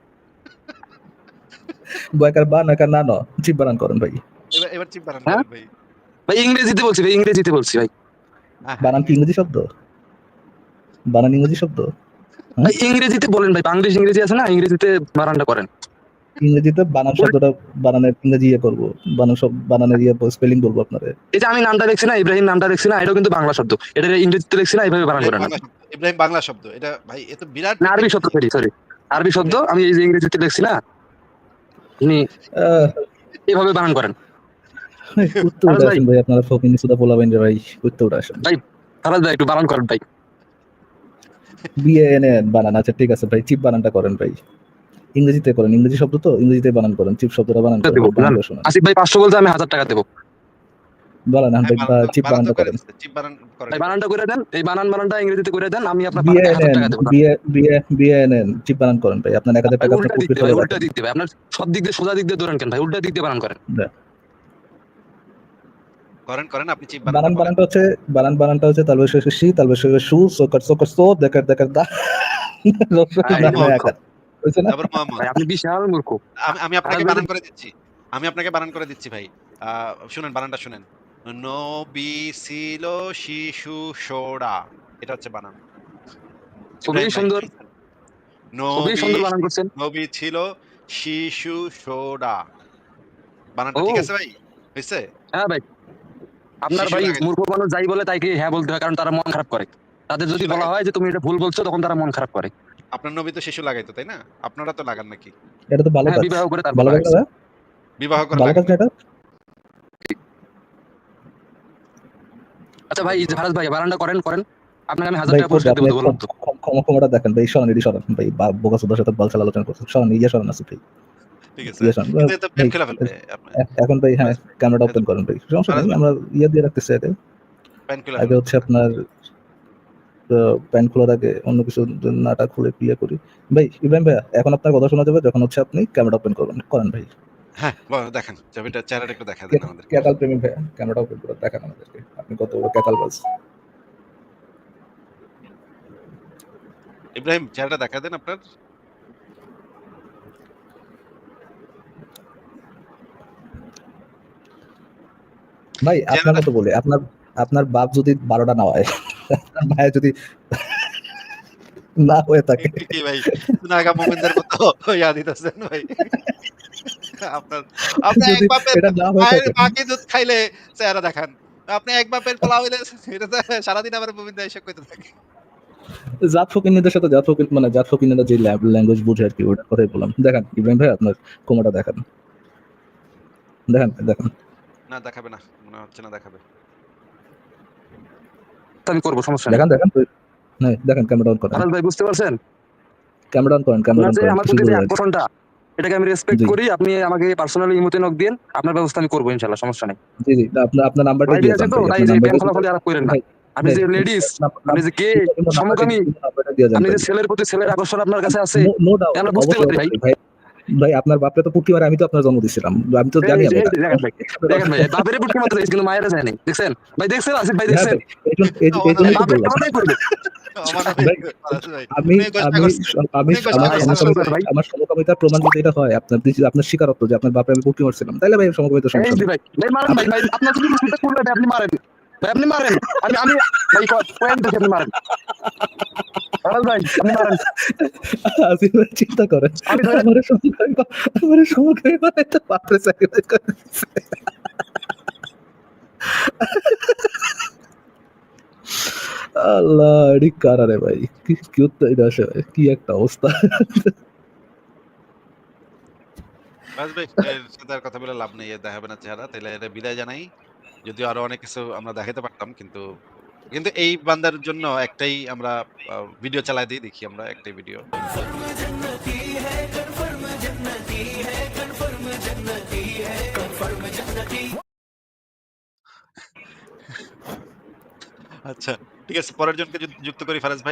বয়কার বা নাকার না ন, চিপ বানান করেন ভাই। এবার চিপ বানান হ্যাঁ করেন ভাই। ভাই, ইংরেজিতে বলছি ভাই, ইংরেজিতে বলছি ভাই। হ্যাঁ, বানান কি ইংরেজি শব্দ? বানান ইংরেজি শব্দ? হ্যাঁ, ভাই ইংরেজিতে বলেন ভাই, বাংলাদেশ ইংরেজি আছে না, ইংরেজিতে বানানটা করেন। ইংরেজিতে বানান শব্দটা, বানানের ইংরেজি ইয়ে করবো, বানান সব বানানের ইয়ে স্পেলিং বলবো আপনাদের। এই যে আমি নামটা দেখছি না, ইব্রাহিম নামটা দেখছি না, এটাও কিন্তু বাংলা শব্দ, এটা ইংরেজিতে দেখছি না, এইভাবে বানান ইব্রাহিম করে না। বাংলা শব্দ, ইব্রাহিম বাংলা শব্দ। এটা ভাই এ তো বিরাট না, একটা আরবি কি শব্দ, জিনিস। সরি আরবি শব্দ, ইব্রাহিম আমি এই যে ইংরেজিতে দেখছি না, আপনি আহ, এইভাবে বানান করেন। উঠতে ফারাজ উঠে ভাই, আসেন ভাই, আপনারা ফকিনি সুদা বলাবেন যে ভাই, উঠতে উঠে আসেন। ভাই ফারাজ ভাই একটু বানান করেন ভাই। বিএনএন বানান, আচ্ছা ঠিক আছে ভাই, চিপ বানানটা করেন ভাই। ইংরেজিতে করেন, ইংরেজি শব্দ তো ইংরেজিতে বানান করেন, চিপ শব্দটা বানান করেন দেবো ভাই, বানান জান, করে শোনান। আসিফ ভাই 500 বলতে আমি 1000 টাকা দেবো। বলেন হ্যাঁ, ভাই, চিপ বানান তো বানানটা করে করেন। দিচ্ছে। চিপ বানান করেন ভাই এবার। বানানটা করে দেন, এই বানানটা ইংরেজিতে করে দেন, আমি আপনার 1000 বিএনএন, টাকা দেবো। বিএনএন চিপ বানান করেন ভাই, আপনার 1000 ভাই টাকা আপনার উল্টা দিক প্রফিট দিয়ে, ভাই হলে উল্টা দেখেন। দিক দিয়ে ভাই, আপনার সব দিক দিয়ে সোজা দিক দিয়ে দৌড়ান কেন ভাই, উল্টা দিক দিয়ে বানান করেন। করেন আপনি চিপ বানানটা বানান বলেন। বানানটা হচ্ছে, বানানটা হচ্ছে তালবে শেষে শি, তালবে শেষে সু, সোকার সোকার সো, দেখার দেখার দা, ভাই তারপর আপনি না মূর্খ, একার হয়েছে না? তারপর মোহাম্মদ। ভাই আপনি বিশাল মূর্খ। আমি আপনাকে ফারাজ ভাই বানান করে দিচ্ছি। আমি আপনাকে বানান করে দিচ্ছি ভাই। শুনেন, বানানটা শুনেন। নবী ছিল শিশু সোডা। এটা হচ্ছে বানান। খুবই ইব্রাহিম ভাই সুন্দর, শুনছেন? খুবই নবী সুন্দর বানান করছেন। নবী ছিল শিশু সোডা। বানানটা ও ঠিক আছে ভাই? হইছে? হ্যাঁ ভাই, আপনার শিশু ভাই লাগাইছে। মূর্খ মানুষ যাই বলে তাইকে হ্যাঁ বলতে হয়, কারণ তারা মন খারাপ করে। তাদের শিশু যদি বলা লাগাইছে। হয় যে তুমি এটা ভুল বলছো, তখন তারা মন খারাপ করে। আপনার নবী তো শিশু লাগাইতো, তাই না? আপনারা তো লাগান নাকি? এটা তো ভালো হ্যাঁ, কাজ, বিবাহ করে তারপর ভালো কাজ না লাগাইছে। ভাই? বিবাহ করে ভালো লাগান কাজ না নাই। এটা? আচ্ছা ভাই, এই যে ফারাজ ভাই বানানটা করেন, আপনাকে আমি 1000 ভাই টাকা করবো, পুরস্কার আপনি দেবো তো, বলুন তো। ক্ষমাটা দেখেন ভাই, সরান এটি সরান ভাই, বোকা সুদার সাথে বালছাল আলোচনা করছেন, সরান ইয়ে সরান আছে ভাই, ঠিক আছে। ইয়ে সরান কিন্তু এ তো প্রেম ভাই। খেলা ফেলবে আপনার। এখন ভাই হ্যাঁ, ফারাজ ভাই। ক্যামেরাটা এ তো ওপেন করেন ভাই, সমস্যা ফারাজ নেই, ভাই আমরা ইয়ে দিয়ে রাখতেছি আগে। প্রেম খেলা আগে ফেলবে। হচ্ছে আপনার প্যান্ট খোলার আগে অন্য কিছু নাটা খুলে ইয়ে করি। ভাই ইব্রাহিম ভাই, এখন আপনার কথা শোনা যাবে যখন হচ্ছে আপনি ক্যামেরা ওপেন করবেন, করেন ভাই। হ্যাঁ, দেখান। ছবিটা চেহারাটা একটু দেখা দেন আমাদেরকে। ক্যাকাল প্রেমিক ভাই, ক্যামেরাটা ওপেন করে দেখান আমাদেরকে, আপনি কত বড় ক্যাকাল বাজ। ইব্রাহিম চেহারাটা দেখা দেন আপনার। ভাই আপনার চেহারাটা মতো বলি, আপনার আপনার বাপ যদি 12টা না হয়, আপনার ভাই যদি না হয়ে থাকে, কি ভাই? সুনাগা মোমিনদের মতো ইয়া দিতেছেন ভাই। আপনার আপনি এক যদি বাপের এটা না হয়ে মায়ের থাকে, মাকে দুধ খাইলে চেহারা দেখান। আপনি এক বাপের পোলা হইলে এটা তো সারাদিন আবার মোমিনদা এসব কইতে থাকে। জাত ফকিরদের সাথে জাত ফকির মানে জাত ফকিররা যে ল্যাঙ্গুয়েজ বুঝে আর কি, ওটা কথাই বললাম। দেখেন ইব্রাহিম ভাই, আপনার কোমরটা দেখান, দেখেন দেখেন। না দেখাবে না। মনে হচ্ছে না দেখাবে। তো আমি করবো, সমস্যা নেই। দেখেন দেখেন হ্যাঁ, দেখেন ক্যামেরা অন করেন, ফারাজ ভাই বুঝতে পারছেন, ক্যামেরা অন করেন, ক্যামেরা আপনার অন যে করেন, আমার শুরু প্রতি যে করে দেন। আকর্ষণটা, এটাকে আমি রেসপেক্ট জি করি। আপনি আমাকে পার্সোনালি ইমোতে নক দিন, আপনার ব্যবস্থা আমি করবো ইনশাল্লাহ, সমস্যা নেই। জি জি, না, আপনার আপনার নাম্বারটা লাইভে দিয়ে আছে যান তো, ভাই, তাই আপনার যে প্যান নাম্বারটা খোলাখুলি আলাপ করেন না। ভাই আপনি ভাই, যে লেডিস, আপনি যে গে, সমকামী, নাম্বারটা দিয়ে যান আপনি ভাই। যে ছেলের প্রতি ছেলের আকর্ষণ আপনার কাছে আছে, নো ডাউট, আমরা বুঝতে অবশ্যই পারি ভাই। অবশ্যই ভাই। ভাই আপনার বাপরে তো পুটকি মারে, আমি তো আপনার জন্ম দিছিলাম, আমি তো জানি এই যে আমি এই এটা। যে দেখেন ভাই, দেখেন ভাই, বাপের পুটকি মারতে চাইছে কিন্তু মায়েরা চায়নি, দেখছেন ভাই, দেখছেন আসিফ ভাই, হ্যাঁ দেখছেন ভাই, এই জন্যই তো বাপের বললাম কথাই করবে। অমানবিক ভাই। ফারাজ ভাই। আমি উনি ঘোষণা আমি করছে। আমি উনি ঘোষণা আমার ভাই করছে ফারাজ হাস্যকর ভাই। ভাই। আমার সমকামিতার প্রমাণ যদি এটা হয়, আপনার স্বীকারোক্ত যে আপনার বাপরে আমি পুটকি মারছিলাম, তাহলে ভাই সমকামিতার এই সমস্যা যে নেই। ভাই, ভাই মারেন ভাই, ভাই আপনার যদি কিছুটা করলে ভাই আপনি মারেন, ভাই আপনি মারেন, আমি আমি ভাই পয়েন্ট দেখে আপনি মারেন, ফারাজ ভাই আপনি মারেন, আসিফ ভাই চিন্তা করেন, আমি ধরে আমার সমকামী মানে তো বাপরে স্যাক্রিফাইস করে দিচ্ছে। আল্লাহ, এডি কারা রে ভাই, কি উত্তাই আসে ভাই, কি একটা অবস্থা। বাস ভাই, এর সাথে আর কথা বলে লাভ নেই, এর দেখাবে না চেহারা, তাহলে এর বিদায় জানাই। যদিও আরো অনেক কিছু আমরা দেখাতে পারতাম, কিন্তু কিন্তু এই বান্দার জন্য একটাই আমরা ভিডিও চালাই দিই, দেখি আমরা একটাই ভিডিও। আচ্ছা, ঠিক আছে, পরের জনকে যুক্ত করি ফারাজ ভাই।